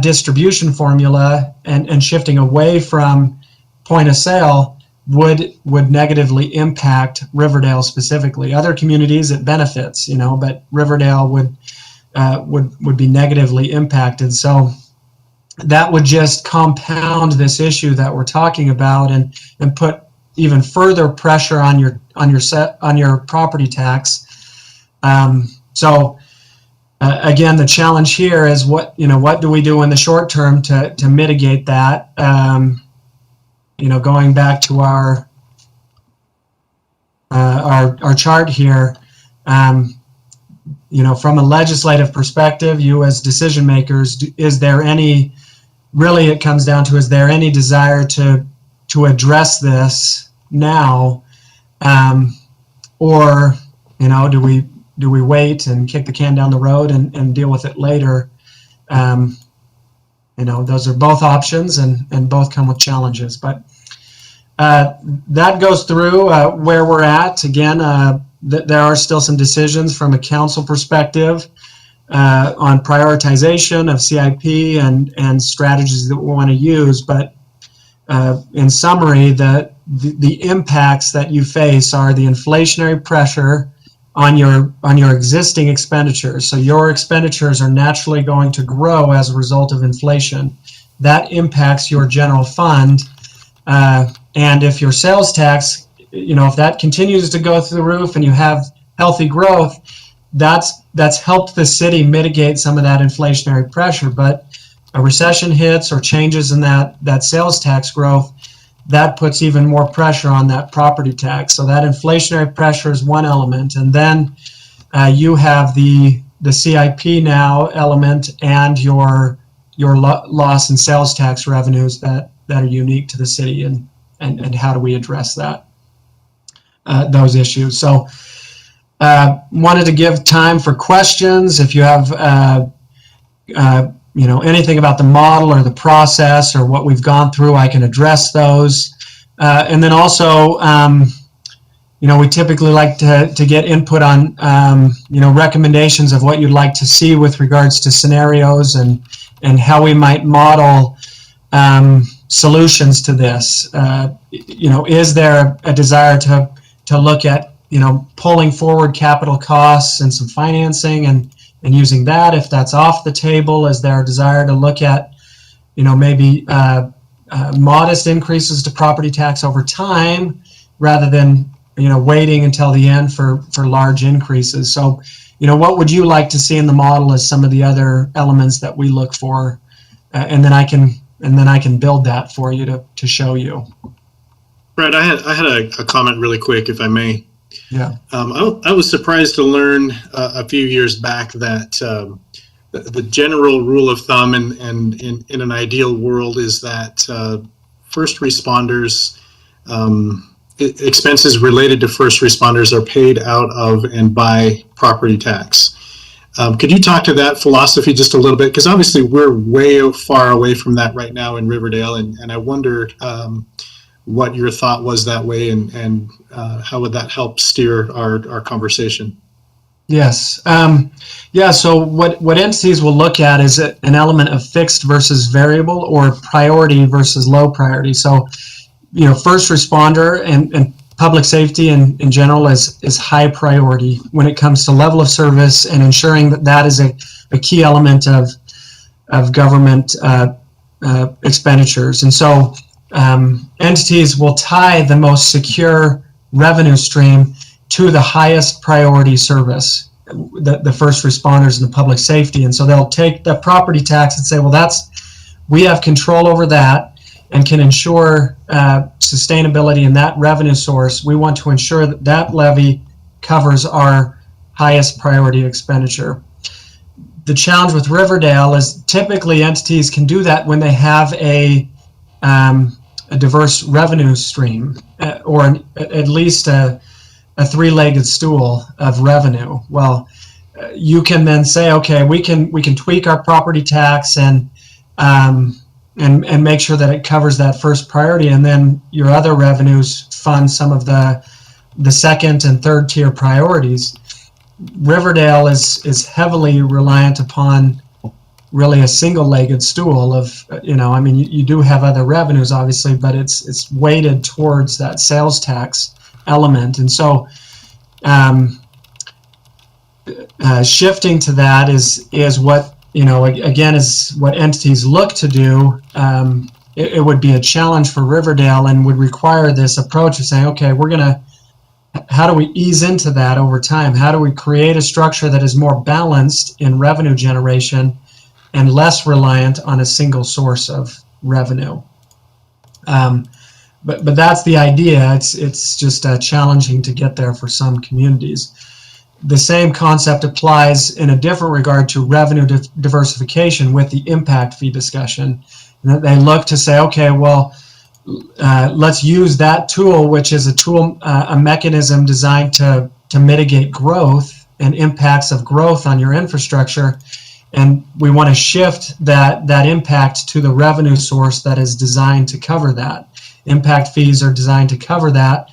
distribution formula and shifting away from point of sale would negatively impact Riverdale specifically. Other communities it benefits, but Riverdale would be negatively impacted. So that would just compound this issue that we're talking about and put even further pressure on your property tax. Again, the challenge here is what do we do in the short term to mitigate that? Going back to our chart here, from a legislative perspective, you as decision makers, it comes down to, is there any desire to address this now, or do we wait and kick the can down the road and deal with it later? Those are both options, and both come with challenges. But that goes through where we're at. Again, there are still some decisions from a council perspective on prioritization of CIP and strategies that we want to use. But in summary, the impacts that you face are the inflationary pressure on your existing expenditures. So your expenditures are naturally going to grow as a result of inflation. That impacts your general fund. And if your sales tax, if that continues to go through the roof and you have healthy growth, that's helped the city mitigate some of that inflationary pressure. But a recession hits or changes in that sales tax growth, that puts even more pressure on that property tax. So that inflationary pressure is one element. And then you have the CIP now element and your loss in sales tax revenues that are unique to the city, and how do we address those issues. So wanted to give time for questions. If you have anything about the model or the process or what we've gone through, I can address those. And then also, we typically like to get input on, recommendations of what you'd like to see with regards to scenarios and how we might model solutions to this. Is there a desire to look at, pulling forward capital costs and some financing and using that? If that's off the table, is there a desire to look at, maybe modest increases to property tax over time rather than, waiting until the end for large increases? So what would you like to see in the model as some of the other elements that we look for, and then I can build that for you to show you. Brett, I had a comment really quick, if I may. Yeah. I was surprised to learn a few years back that the general rule of thumb and in an ideal world is that first responders, expenses related to first responders are paid out of and by property tax. Could you talk to that philosophy just a little bit? Because obviously we're way far away from that right now in Riverdale, and I wondered what your thought was that way, and how would that help steer our conversation? Yes. So what entities will look at is an element of fixed versus variable, or priority versus low priority. So, first responder and public safety in general is high priority when it comes to level of service and ensuring that is a key element of government expenditures. And so entities will tie the most secure revenue stream to the highest priority service, the first responders and the public safety. And so they'll take the property tax and say, well, we have control over that and can ensure sustainability in that revenue source. We want to ensure that levy covers our highest priority expenditure. The challenge with Riverdale is typically entities can do that when they have a diverse revenue stream, or at least a three-legged stool of revenue. Well, you can then say, okay, we can tweak our property tax and make sure that it covers that first priority, and then your other revenues fund some of the second and third tier priorities. Riverdale is heavily reliant upon really a single-legged stool of, you do have other revenues obviously, but it's weighted towards that sales tax element. And so shifting to that is what, again, is what entities look to do. It would be a challenge for Riverdale and would require this approach of saying, okay, how do we ease into that over time? How do we create a structure that is more balanced in revenue generation and less reliant on a single source of revenue? But that's the idea. It's just challenging to get there for some communities. The same concept applies in a different regard to revenue diversification with the impact fee discussion. And they look to say, okay, well, let's use that tool, which is a mechanism designed to mitigate growth and impacts of growth on your infrastructure. And we want to shift that impact to the revenue source that is designed to cover that. Impact fees are designed to cover that.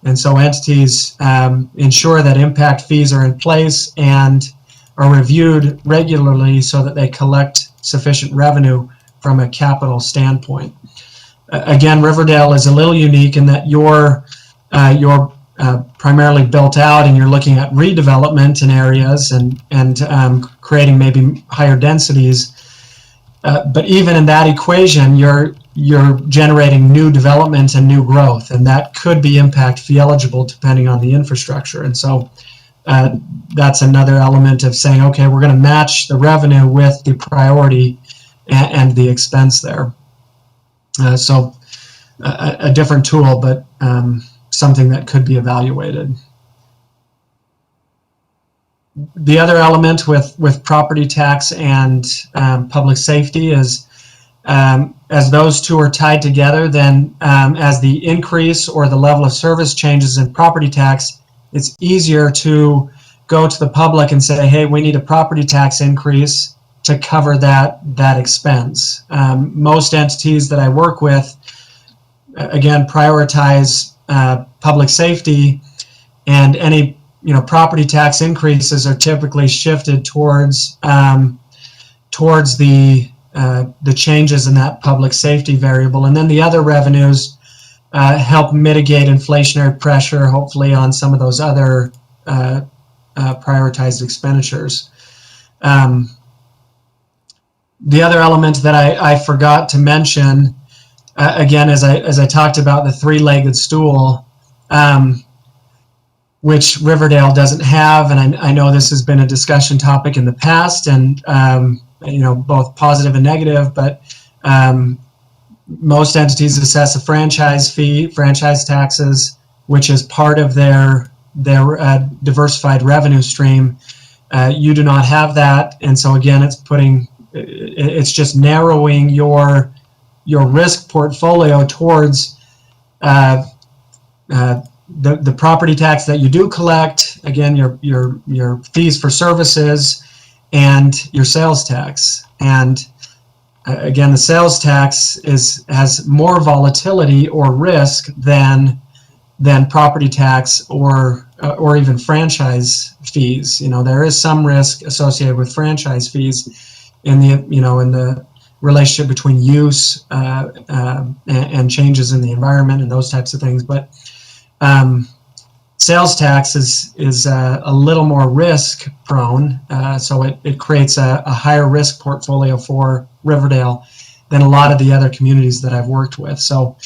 And so entities ensure that impact fees are in place and are reviewed regularly so that they collect sufficient revenue from a capital standpoint. Again, Riverdale is a little unique in that you're primarily built out and you're looking at redevelopment in areas and creating maybe higher densities. But even in that equation, you're generating new development and new growth, and that could be impact fee eligible depending on the infrastructure. And so that's another element of saying, okay, we're going to match the revenue with the priority and the expense there. So a different tool, but something that could be evaluated. The other element with property tax and public safety is as those two are tied together, then as the increase or the level of service changes in property tax, it's easier to go to the public and say, hey, we need a property tax increase to cover that expense. Most entities that I work with, again, prioritize public safety, and any property tax increases are typically shifted towards the changes in that public safety variable, and then the other revenues help mitigate inflationary pressure, hopefully, on some of those other prioritized expenditures. The other element that I forgot to mention, again, as I talked about the three-legged stool, which Riverdale doesn't have. And I know this has been a discussion topic in the past, and both positive and negative, but most entities assess a franchise fee, franchise taxes, which is part of their diversified revenue stream. You do not have that, and so again, it's just narrowing your risk portfolio towards the property tax that you do collect. Again, your fees for services and your sales tax. And again, the sales tax has more volatility or risk than property tax or even franchise fees. There is some risk associated with franchise fees in the relationship between use and changes in the environment and those types of things. But sales tax is a little more risk prone, so it creates a higher risk portfolio for Riverdale than a lot of the other communities that I've worked with. So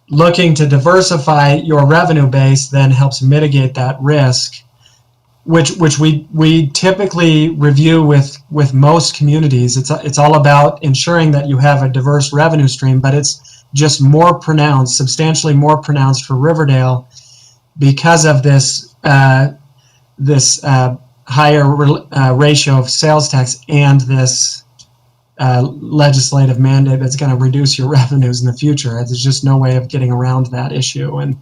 looking to diversify your revenue base then helps mitigate that risk, which we typically review with most communities. It's all about ensuring that you have a diverse revenue stream, but it's just more pronounced, substantially more pronounced for Riverdale because of this higher ratio of sales tax and this legislative mandate that's going to reduce your revenues in the future. There's just no way of getting around that issue and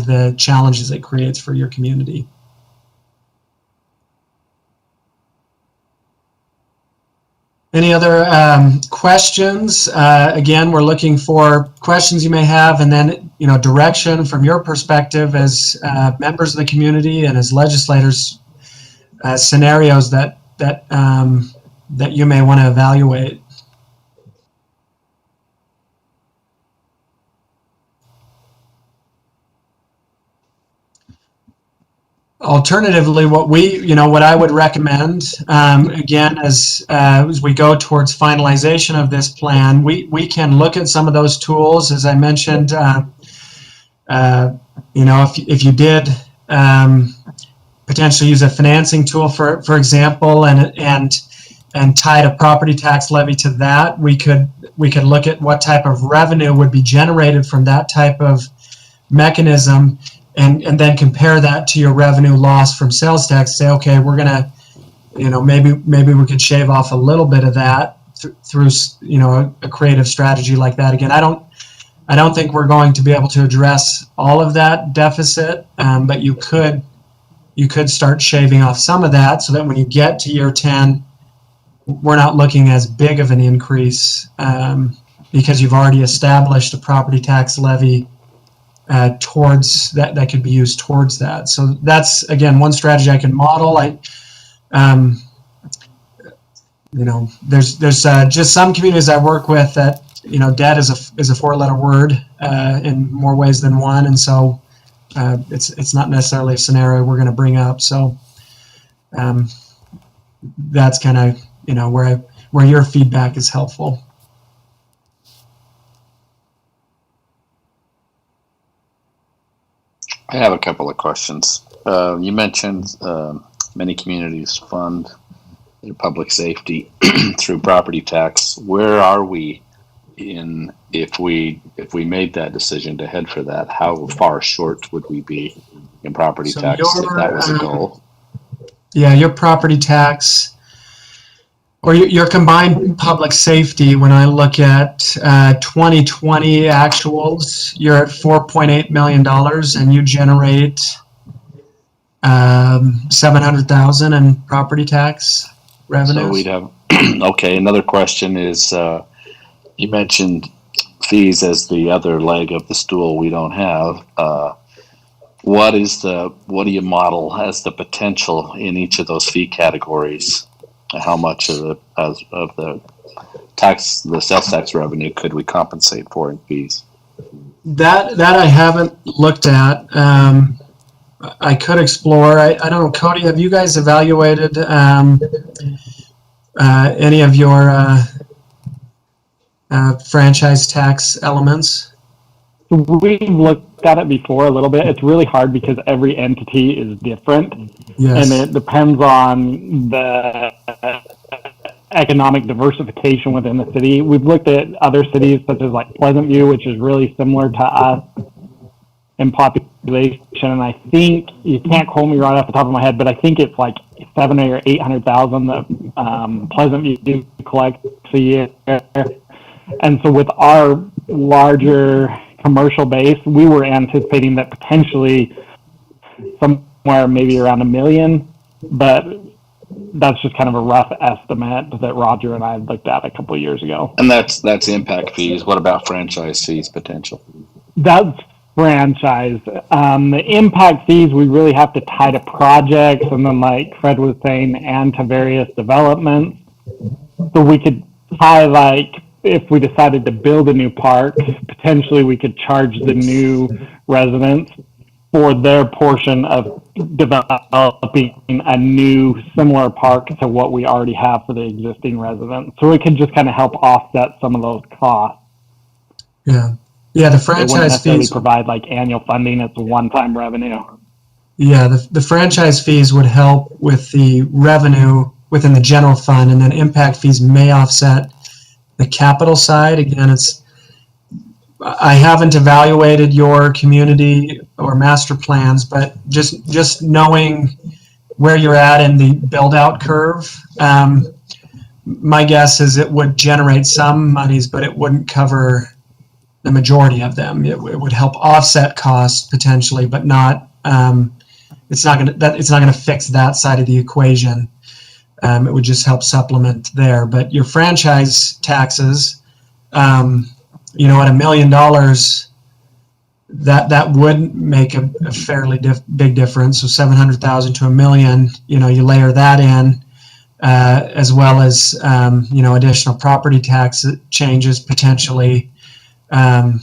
the challenges it creates for your community. Any other questions? Again, we're looking for questions you may have, and then direction from your perspective as members of the community and as legislators, scenarios that you may want to evaluate. Alternatively, what I would recommend, again, as we go towards finalization of this plan, we can look at some of those tools. As I mentioned, if you did potentially use a financing tool, for example, and tied a property tax levy to that, we could look at what type of revenue would be generated from that type of mechanism. And then compare that to your revenue loss from sales tax. Say, okay, we're gonna, maybe we could shave off a little bit of that through a creative strategy like that. Again, I don't think we're going to be able to address all of that deficit, but you could start shaving off some of that so that when you get to year 10, we're not looking as big of an increase because you've already established a property tax levy towards that could be used towards that. So that's, again, one strategy I can model. There's just some communities I work with that debt is a 4-letter word in more ways than one, and so it's not necessarily a scenario we're going to bring up. So that's kind of where your feedback is helpful. I have a couple of questions. You mentioned many communities fund their public safety through property tax. Where are we if we made that decision to head for that? How far short would we be in property tax if that was a goal? Yeah, your property tax or your combined public safety, when I look at 2020 actuals, you're at $4.8 million and you generate $700,000 in property tax revenues. So we'd have, okay, another question is, you mentioned fees as the other leg of the stool we don't have. What do you model as the potential in each of those fee categories? How much of the sales tax revenue could we compensate for in fees? That I haven't looked at. I could explore. I don't know, Cody, have you guys evaluated any of your franchise tax elements? So we've looked at it before a little bit. It's really hard because every entity is different, Yes. and it depends on the economic diversification within the city. We've looked at other cities such as like Pleasant View, which is really similar to us in population, and I think, you can't quote me right off the top of my head, but I think it's like 700,000 or 800,000 that Pleasant View collects a year. And so with our larger commercial base, we were anticipating that potentially somewhere maybe around $1 million, but that's just kind of a rough estimate that Roger and I had looked at a couple of years ago. And that's impact fees. What about franchise fees potential? That's franchise. The impact fees, we really have to tie to projects, and then like Fred was saying, and to various developments. So we could tie, like, if we decided to build a new park, potentially we could charge the new residents for their portion of developing a new similar park to what we already have for the existing residents. So it could just kind of help offset some of those costs. Yeah. Yeah, the It wouldn't franchise necessarily fees. provide like annual funding. It's a one-time revenue. Yeah, the franchise fees would help with the revenue within the general fund, and then impact fees may offset the capital side. Again, I haven't evaluated your community or master plans, but just knowing where you're at in the build-out curve, my guess is it would generate some monies, but it wouldn't cover the majority of them. It would help offset costs potentially, but not. It's not going to fix that side of the equation. It would just help supplement there. But your franchise taxes, at $1 million, that would make a fairly big difference. So 700,000 to $1 million. You layer that in, as well as additional property tax changes potentially. Then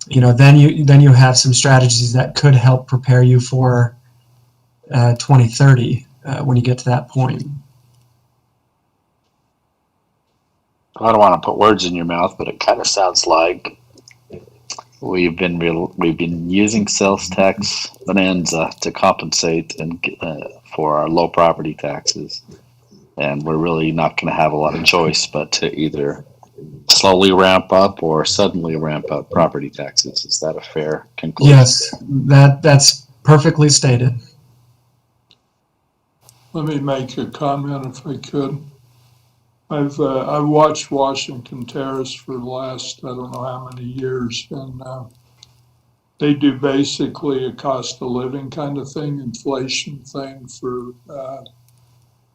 you have some strategies that could help prepare you for 2030 when you get to that point. I don't want to put words in your mouth, but it kind of sounds like we've been using sales tax bonanza to compensate and for our low property taxes, and we're really not going to have a lot of choice but to either slowly ramp up or suddenly ramp up property taxes. Is that a fair conclusion? Yes, that's perfectly stated. Let me make a comment if I could. I've watched Washington Terrace for the last, I don't know how many years, and they do basically a cost of living kind of thing, inflation thing for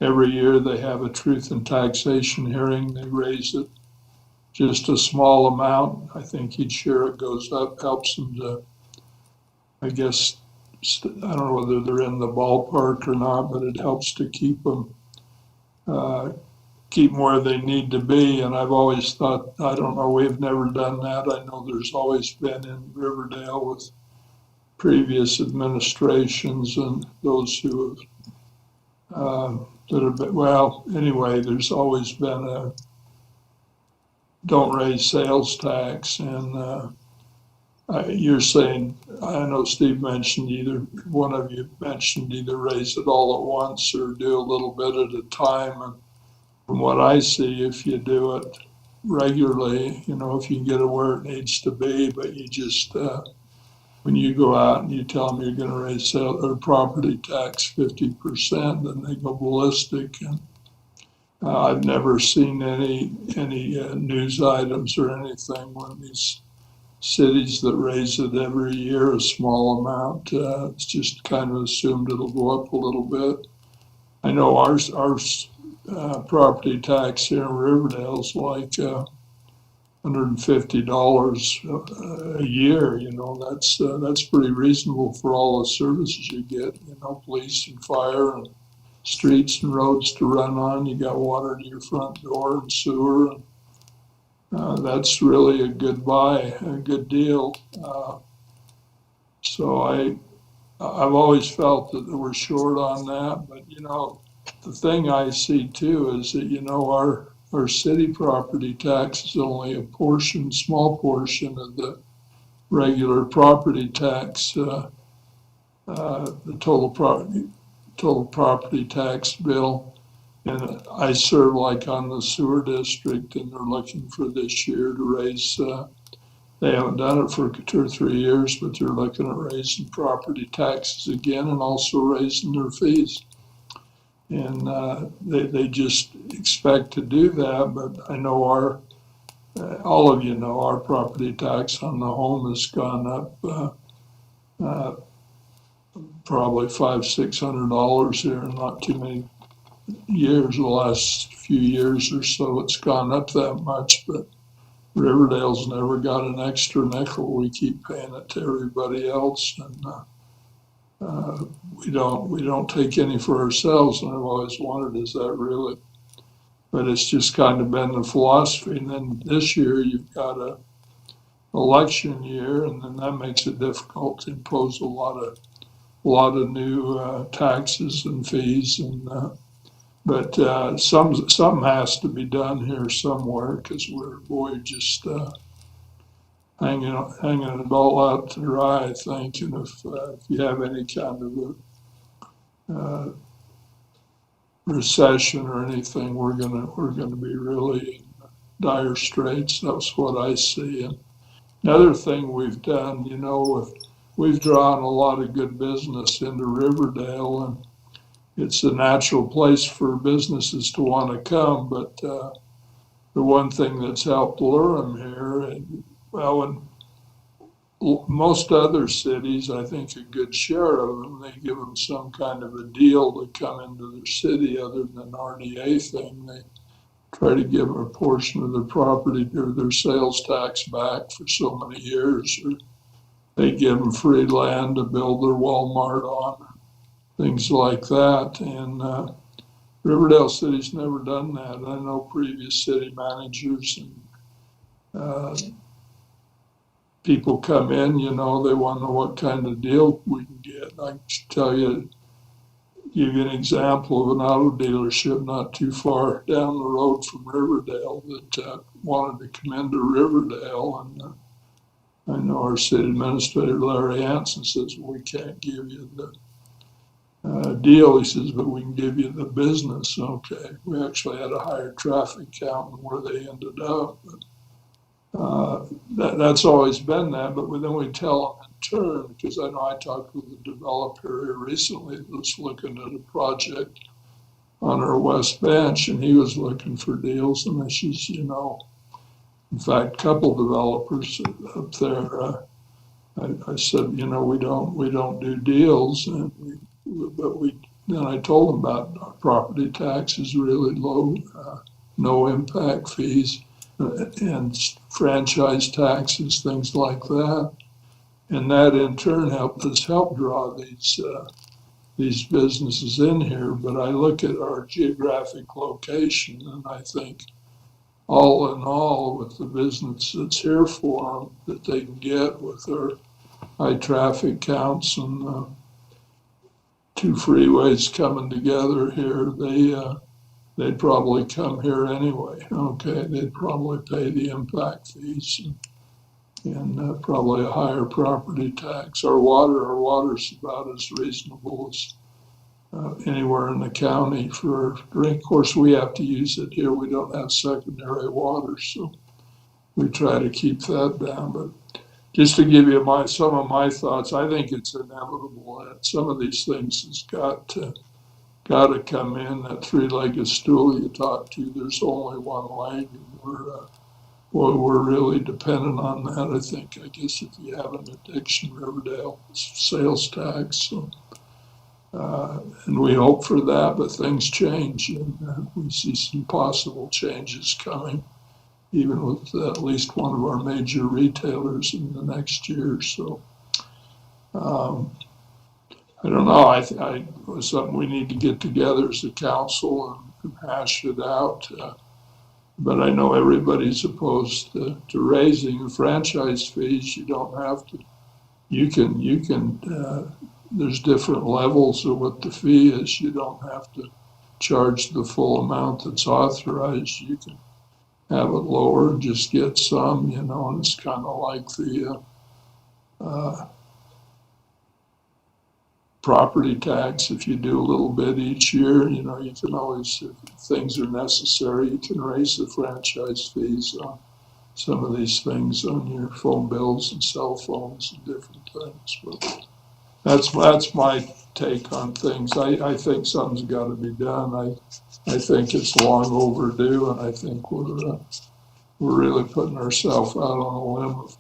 every year. They have a truth and taxation hearing. They raise it just a small amount. I think each year it goes up, helps them to, I guess, I don't know whether they're in the ballpark or not, but it helps to keep them where they need to be. And I've always thought, I don't know, we've never done that. I know there's always been in Riverdale with previous administrations and those who have, that have been, well, anyway, there's always been a don't raise sales tax. And you're saying, I know Steve mentioned one of you mentioned either raise it all at once or do a little bit at a time. And from what I see, if you do it regularly, if you get it where it needs to be, but you just, when you go out and you tell them you're going to raise sale or property tax 50%, then they go ballistic. And I've never seen any news items or anything when these cities that raise it every year a small amount. It's just kind of assumed it'll go up a little bit. I know our property tax here in Riverdale is like $150 a year. That's pretty reasonable for all the services you get. Police and fire and streets and roads to run on. You got water to your front door and sewer. And that's really a good buy, a good deal. So I've always felt that we're short on that. But the thing I see too is that our city property tax is only a small portion of regular property tax, the total property tax bill. And I serve like on the sewer district, and they're looking for this year to raise, they haven't done it for 2 or 3 years, but they're looking at raising property taxes again and also raising their fees. And they just expect to do that, but I know all of you know our property tax on the home has gone up probably $500-600 here in not too many years. The last few years or so, it's gone up that much, but Riverdale's never got an extra nickel. We keep paying it to everybody else, and we don't take any for ourselves. And I've always wondered, is that really? But it's just kind of been the philosophy. And then this year you've got a election year, and then that makes it difficult to impose a lot of new taxes and fees. And but something has to be done here somewhere, because we're just hanging it all out to dry, I think. And if you have any kind of a recession or anything, we're gonna be really in dire straits. That's what I see. And another thing we've done, we've drawn a lot of good business into Riverdale, and it's a natural place for businesses to want to come. But the one thing that's helped lure them here, and well, in most other cities, I think a good share of them, they give them some kind of a deal to come into their city other than an RDA thing. They try to give them a portion of their property or their sales tax back for so many years, or they give them free land to build their Walmart on, things like that. And Riverdale City's never done that. I know previous city managers and people come in, they want to know what kind of deal we can get. I can give you an example of an auto dealership not too far down the road from Riverdale that wanted to come into Riverdale. And I know our city administrator, Larry Hanson, says, well, we can't give you the deal. He says, but we can give you the business. Okay, we actually had a higher traffic count than where they ended up. But that's always been that. But then we tell them in turn, because I know I talked with a developer here recently that was looking at a project on our West Bench, and he was looking for deals. And she's, in fact, a couple developers up there. I said, we don't do deals, then I told them about our property tax is really low, no impact fees, and franchise taxes, things like that. And that in turn helped us draw these businesses in here. But I look at our geographic location, and I think all in all, with the business that's here for them, that they can get with their high traffic counts and 2 freeways coming together here, they'd probably come here anyway. Okay, they'd probably pay the impact fees and probably a higher property tax. Our water's about as reasonable as anywhere in the county for drink. Of course, we have to use it here. We don't have secondary water, so we try to keep that down. But just to give you some of my thoughts, I think it's inevitable that some of these things has got to come in. That 3-legged stool you talked to, there's only one leg, and we're really dependent on that. I guess if you have an addiction, Riverdale, it's sales tax. So, and we hope for that, but things change, and we see some possible changes coming, even with at least one of our major retailers in the next year. So I don't know. I it was something we need to get together as a council and hash it out. But I know everybody's opposed to raising the franchise fees. You don't have to. You can. There's different levels of what the fee is. You don't have to charge the full amount that's authorized. You can have it lower and just get some, and it's kind of like the property tax, if you do a little bit each year, you know, you can always, if things are necessary, you can raise the franchise fees on some of these things on your phone bills and cell phones and different things. But that's my take on things. I think something's got to be done. I think it's long overdue, and I think we're really putting ourselves out on a limb if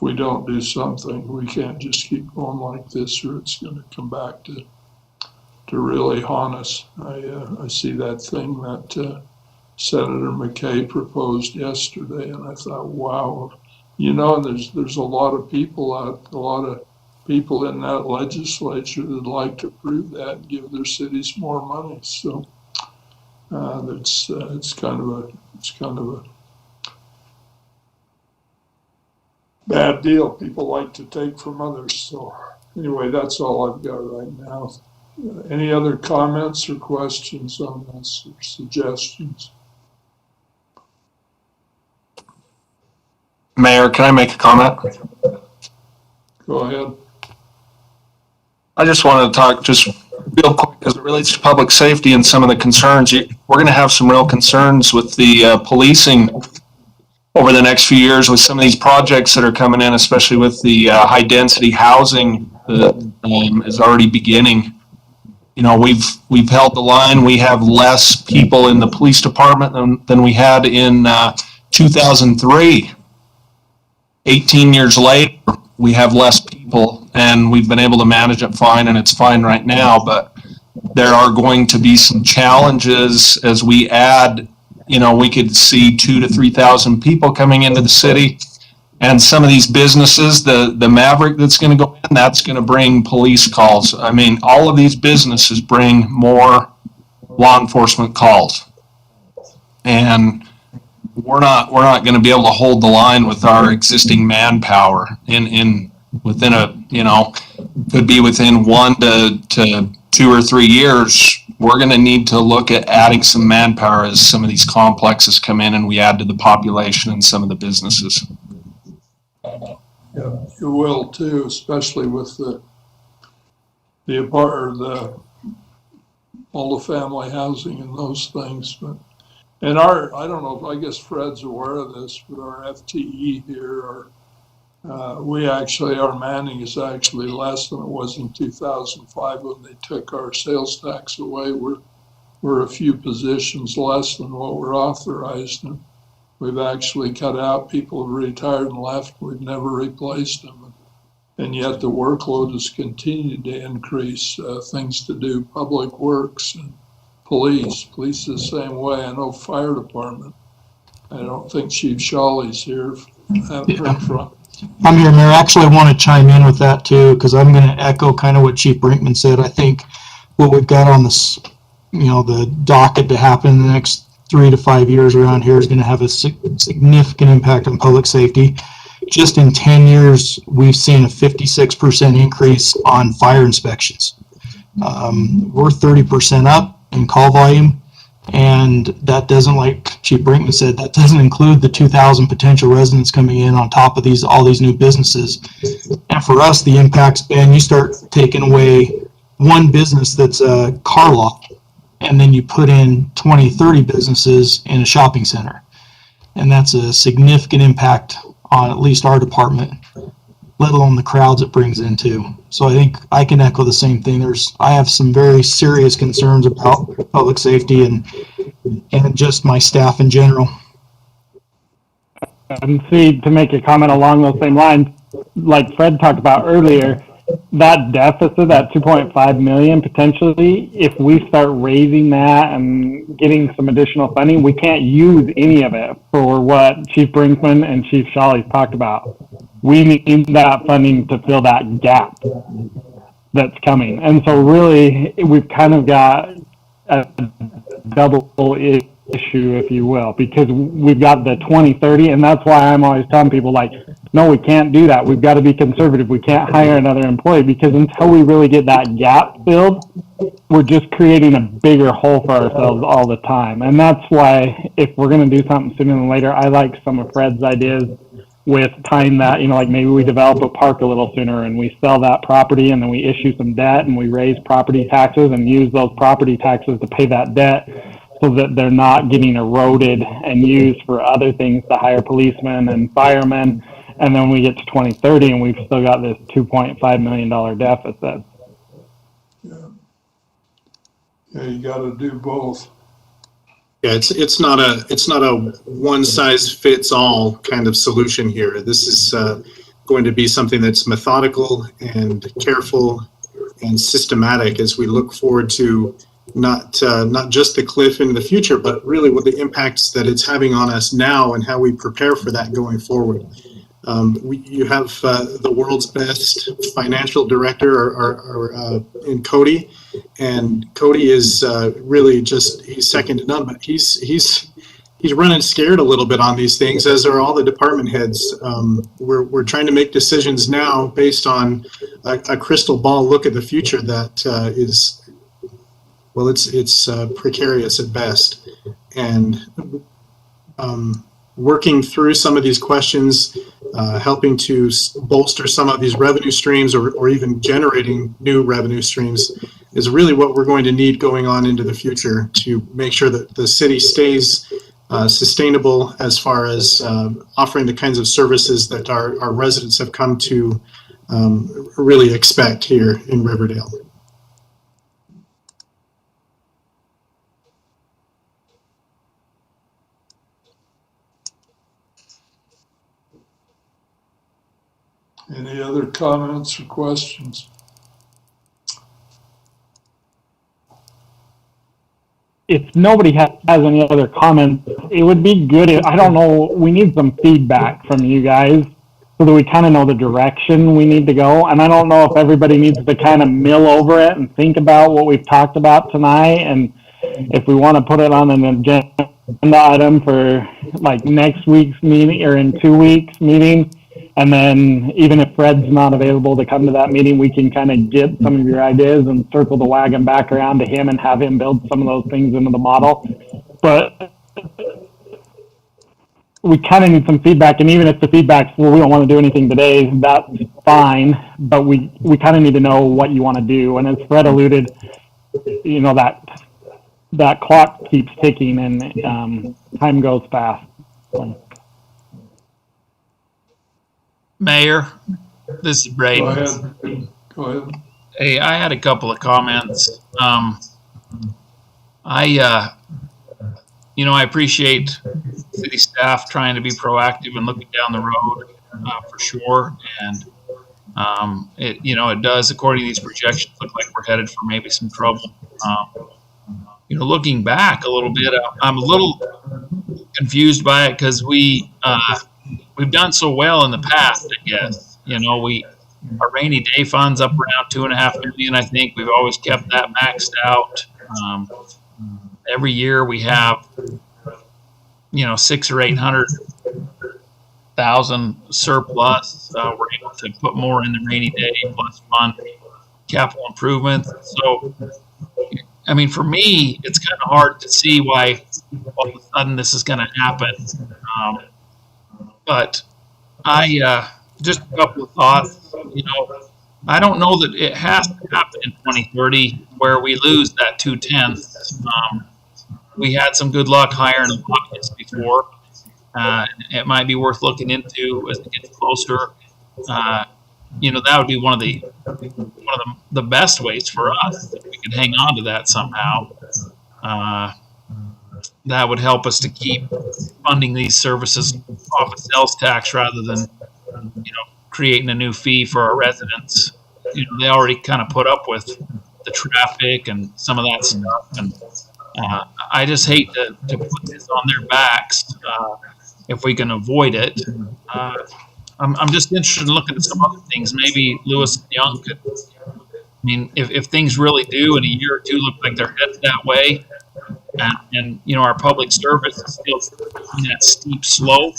we don't do something. We can't just keep going like this, or it's going to come back to really haunt us. I see that thing that Senator McKay proposed yesterday, and I thought, wow, you know, there's a lot of people in that legislature that'd like to prove that and give their cities more money. So it's kind of a bad deal. People like to take from others. So anyway, that's all I've got right now. Any other comments or questions on this or suggestions? Mayor, can I make a comment? Go ahead. I just wanted to talk just real quick as it relates to public safety and some of the concerns. We're going to have some real concerns with the policing over the next few years with some of these projects that are coming in, especially with the high density housing that is already beginning. You know, we've held the line. We have less people in the police department than we had in 2003. 18 years later, we have less people, and we've been able to manage it fine, and it's fine right now. But there are going to be some challenges as we add. You know, we could see 2,000 to 3,000 people coming into the city, and some of these businesses, the Maverick that's going to go in, that's going to bring police calls. I mean, all of these businesses bring more law enforcement calls, and we're not going to be able to hold the line with our existing manpower within a, you know, could be within 1 to 2 or 3 years. We're going to need to look at adding some manpower as some of these complexes come in and we add to the population and some of the businesses. Yeah, you will too, especially with all the family housing and those things. But and I don't know, I guess Fred's aware of this, but our FTE here, our manning is actually less than it was in 2005 when they took our sales tax away. We're a few positions less than what we're authorized, and we've actually cut out people who retired and left. We've never replaced them, and yet the workload has continued to increase. Things to do, public works and police is the same way. I know fire department. I don't think Chief Shawley's here. Haven't heard from. I'm here, Mayor. Actually, I want to chime in with that too, because I'm going to echo kind of what Chief Brinkman said. I think what we've got on this, you know, the docket to happen in the next 3 to 5 years around here is going to have a significant impact on public safety. Just in 10 years, we've seen a 56% increase on fire inspections. We're 30% up in call volume, and that doesn't, like Chief Brinkman said, that doesn't include the 2,000 potential residents coming in on top of all these new businesses. And for us, the impact's been, you start taking away one business that's a car lot, and then you put in 20, 30 businesses in a shopping center. And that's a significant impact on at least our department, let alone the crowds it brings into. So I think I can echo the same thing. I have some very serious concerns about public safety and just my staff in general. And see, to make a comment along those same lines, like Fred talked about earlier, that deficit, that 2.5 million potentially, if we start raising that and getting some additional funding, we can't use any of it for what Chief Brinkman and Chief Shawley talked about. We need that funding to fill that gap that's coming. And so really, we've kind of got a double issue, if you will, because we've got the 2030, and that's why I'm always telling people, like, no, we can't do that. We've got to be conservative. We can't hire another employee, because until we really get that gap filled, we're just creating a bigger hole for ourselves all the time. And that's why if we're going to do something sooner than later, I like some of Fred's ideas with time that, like maybe we develop a park a little sooner and we sell that property and then we issue some debt and we raise property taxes and use those property taxes to pay that debt so that they're not getting eroded and used for other things to hire policemen and firemen. And then we get to 2030 and we've still got this $2.5 million deficit. Yeah, you got to do both. Yeah, it's not a one size fits all kind of solution here. This is going to be something that's methodical and careful and systematic as we look forward to not just the cliff in the future, but really what the impacts that it's having on us now and how we prepare for that going forward. You have the world's best financial director in Cody, and Cody is really he's second to none. But he's running scared a little bit on these things, as are all the department heads. We're trying to make decisions now based on a crystal ball look at the future that is, well, it's precarious at best, and working through some of these questions, helping to bolster some of these revenue streams or even generating new revenue streams is really what we're going to need going on into the future to make sure that the city stays sustainable as far as offering the kinds of services that our residents have come to really expect here in Riverdale. Any other comments or questions? If nobody has any other comments, it would be good if, I don't know, we need some feedback from you guys so that we kind of know the direction we need to go. And I don't know if everybody needs to kind of mill over it and think about what we've talked about tonight. And if we want to put it on an agenda item for like next week's meeting or in 2 weeks meeting. And then even if Fred's not available to come to that meeting, we can kind of get some of your ideas and circle the wagon back around to him and have him build some of those things into the model. But we kind of need some feedback. And even if the feedback's, well, we don't want to do anything today, that's fine. But we kind of need to know what you want to do. And as Fred alluded, that clock keeps ticking and time goes fast. Mayor, this is Braden. Go ahead. Hey, I had a couple of comments. I appreciate city staff trying to be proactive and looking down the road for sure. And it does, according to these projections, look like we're headed for maybe some trouble. Looking back a little bit, I'm a little confused by it because we've done so well in the past, I guess. Our rainy day fund's up around $2.5 million. I think we've always kept that maxed out. Every year we have, 600,000 or 800,000 surplus. We're able to put more in the rainy day plus fund capital improvements. So, for me, it's kind of hard to see why all of a sudden this is going to happen. But just a couple of thoughts. I don't know that it has to happen in 2030 where we lose that 2/10. We had some good luck hiring lobbyists before. It might be worth looking into as it gets closer. That would be one of the best ways for us if we could hang on to that somehow. That would help us to keep funding these services off of sales tax rather than, creating a new fee for our residents. They already kind of put up with the traffic and some of that stuff. And I just hate to put this on their backs if we can avoid it. I'm just interested in looking at some other things. Maybe Lewis and Young could, if things really do in a year or two look like they're headed that way, and our public service is still on that steep slope,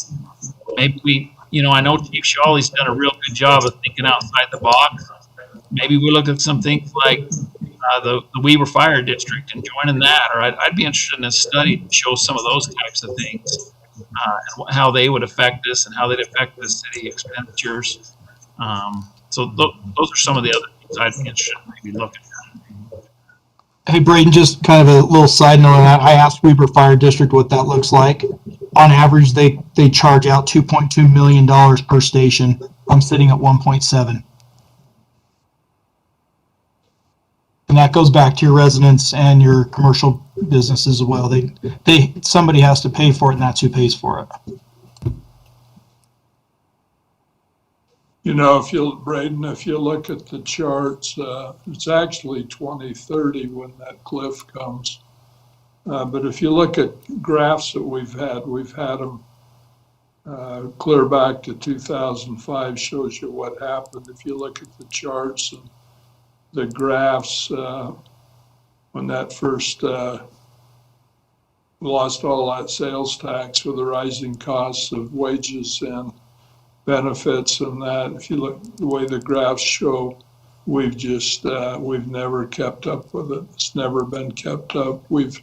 maybe we, I know Chief Shawley's done a real good job of thinking outside the box. Maybe we look at some things like the Weaver Fire District and joining that, or I'd be interested in a study to show some of those types of things. and how they would affect us and how they'd affect the city expenditures. So those are some of the other things I'd be interested in maybe looking at. Hey, Braden, just kind of a little side note on that. I asked Weber Fire District what that looks like. On average, they charge out $2.2 million per station. I'm sitting at 1.7. And that goes back to your residents and your commercial businesses as well. Somebody has to pay for it, and that's who pays for it. You know, Braden, if you look at the charts, it's actually 2030 when that cliff comes. But if you look at graphs that we've had them clear back to 2005, shows you what happened. If you look at the charts and the graphs, when that first lost all that sales tax with the rising costs of wages and benefits and that, if you look the way the graphs show, we've never kept up with it. It's never been kept up. We've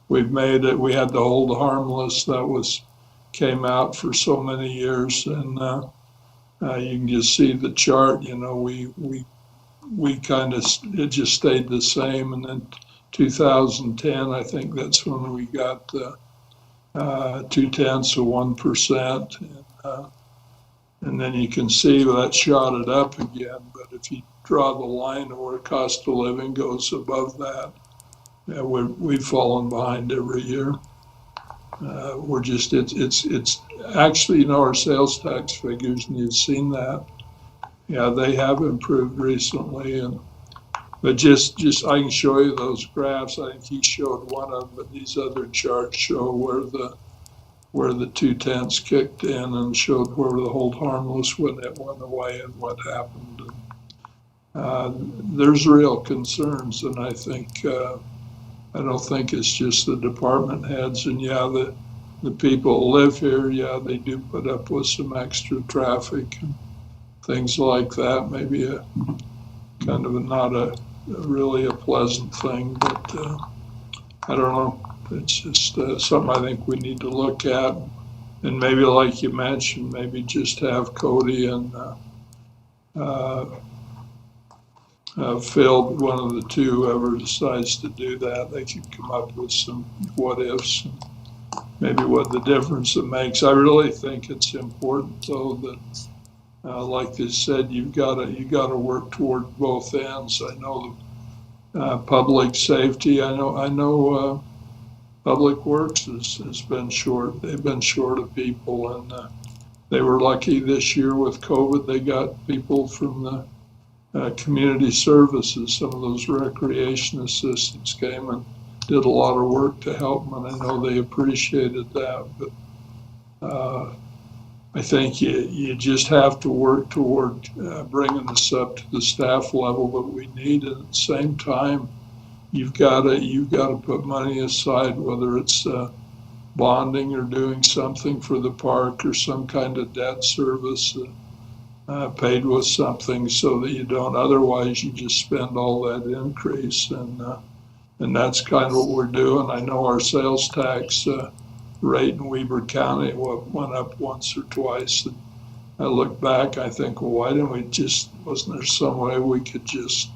made it. We had the hold harmless that came out for so many years, and you can just see the chart. You know, we kind of, it just stayed the same, and then 2010, I think that's when we got 0.2%, and then you can see that shot it up again. But if you draw the line where cost of living goes above that, we've fallen behind every year. We're just, it's actually, you know, our sales tax figures, and you've seen that. Yeah, they have improved recently, but just I can show you those graphs. I think he showed one of them, but these other charts show where the 0.2 kicked in and showed where the hold harmless when it went away and what happened. There's real concerns, and I don't think it's just the department heads. And yeah, the people who live here, yeah, they do put up with some extra traffic and things like that. Maybe a kind of not a really a pleasant thing, but I don't know. It's just something I think we need to look at, and maybe like you mentioned, maybe just have Cody and Phil, one of the two, whoever decides to do that, they can come up with some what ifs, and maybe what the difference it makes. I really think it's important, though, that like they said, you got to work toward both ends. I know public safety. I know Public Works has been short. They've been short of people, and they were lucky this year with COVID. They got people from the community services. Some of those recreation assistants came and did a lot of work to help them, and I know they appreciated that. But I think you just have to work toward bringing this up to the staff level that we need, and at the same time, you've got to put money aside, whether it's bonding or doing something for the park or some kind of debt service paid with something, so that you don't. Otherwise, you just spend all that increase, and that's kind of what we're doing. I know our sales tax rate in Weber County went up once or twice. And I look back, I think, well, why didn't we wasn't there some way we could just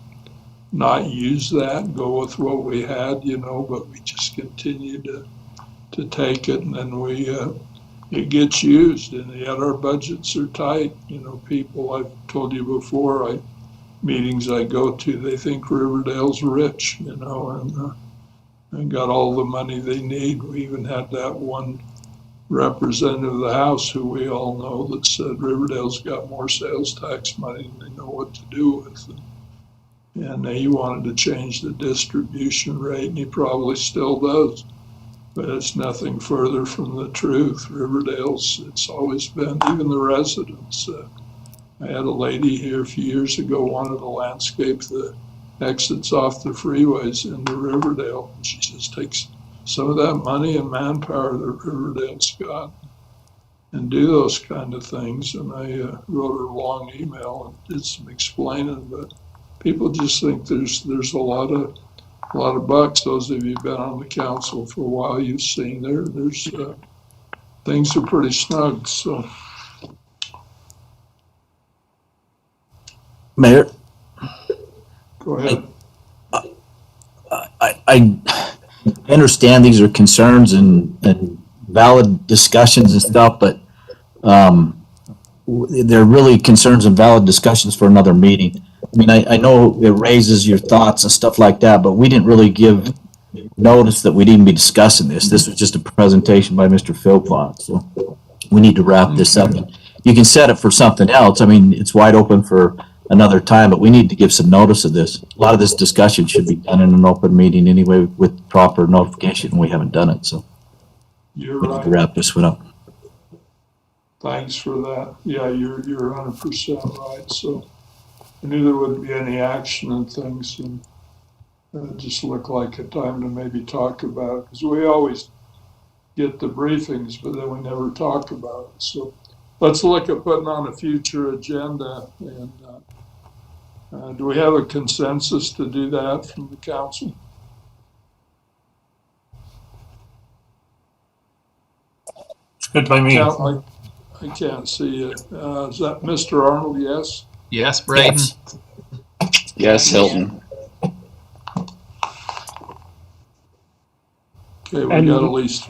not use that and go with what we had, you know? But we just continue to take it, and then it gets used, and yet our budgets are tight. You know, people, I've told you before, meetings I go to, they think Riverdale's rich, you know, and got all the money they need. We even had that one representative of the House who we all know that said Riverdale's got more sales tax money than they know what to do with. And he wanted to change the distribution rate, and he probably still does. But it's nothing further from the truth. Riverdale's, it's always been, even the residents. I had a lady here a few years ago wanted to landscape the exits off the freeways into Riverdale. And she just takes some of that money and manpower that Riverdale's got and do those kind of things. And I wrote her a long email and did some explaining, but people just think there's a lot of bucks. Those of you who've been on the council for a while, you've seen there's things are pretty snug, so. Mayor, Go ahead. I understand these are concerns and valid discussions and stuff, but they're really concerns and valid discussions for another meeting. I mean, I know it raises your thoughts and stuff like that, but we didn't really give notice that we'd even be discussing this. This was just a presentation by Mr. Philpott, so we need to wrap this up. You can set it for something else. I mean, it's wide open for another time, but we need to give some notice of this. A lot of this discussion should be done in an open meeting anyway with proper notification, and we haven't done it, so You're we need to right. wrap this one up. Thanks for that. Yeah, you're 100% right. So I knew there wouldn't be any action and things, and it just looked like a time to maybe talk about it, because we always get the briefings, but then we never talk about it. So let's look at putting on a future agenda. And do we have a consensus to do that from the council? It's good by me. I can't see it. Is that Mr. Arnold? Yes. Yes, Braden. Yes, Hilton. Okay, we got at least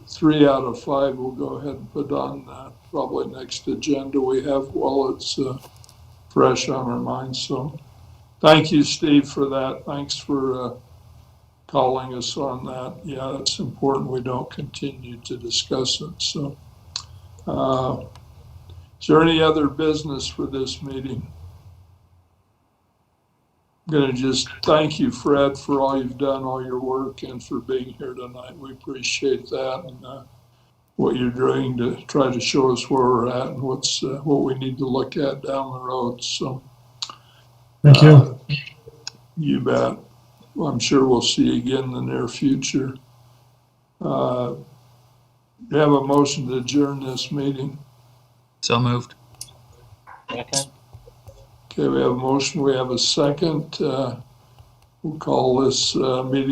three out of five. We'll go ahead and put on probably next agenda we have while it's fresh on our minds. So thank you, Steve, for that. Thanks for calling us on that. Yeah, it's important we don't continue to discuss it. So is there any other business for this meeting? I'm going to just thank you, Fred, for all you've done, all your work, and for being here tonight. We appreciate that, and what you're doing to try to show us where we're at and what we need to look at down the road. So, Thank you. You bet. Well, I'm sure we'll see you again in the near future. We have a motion to adjourn this meeting. So moved. Okay, we have a motion. We have a second. We'll call this meeting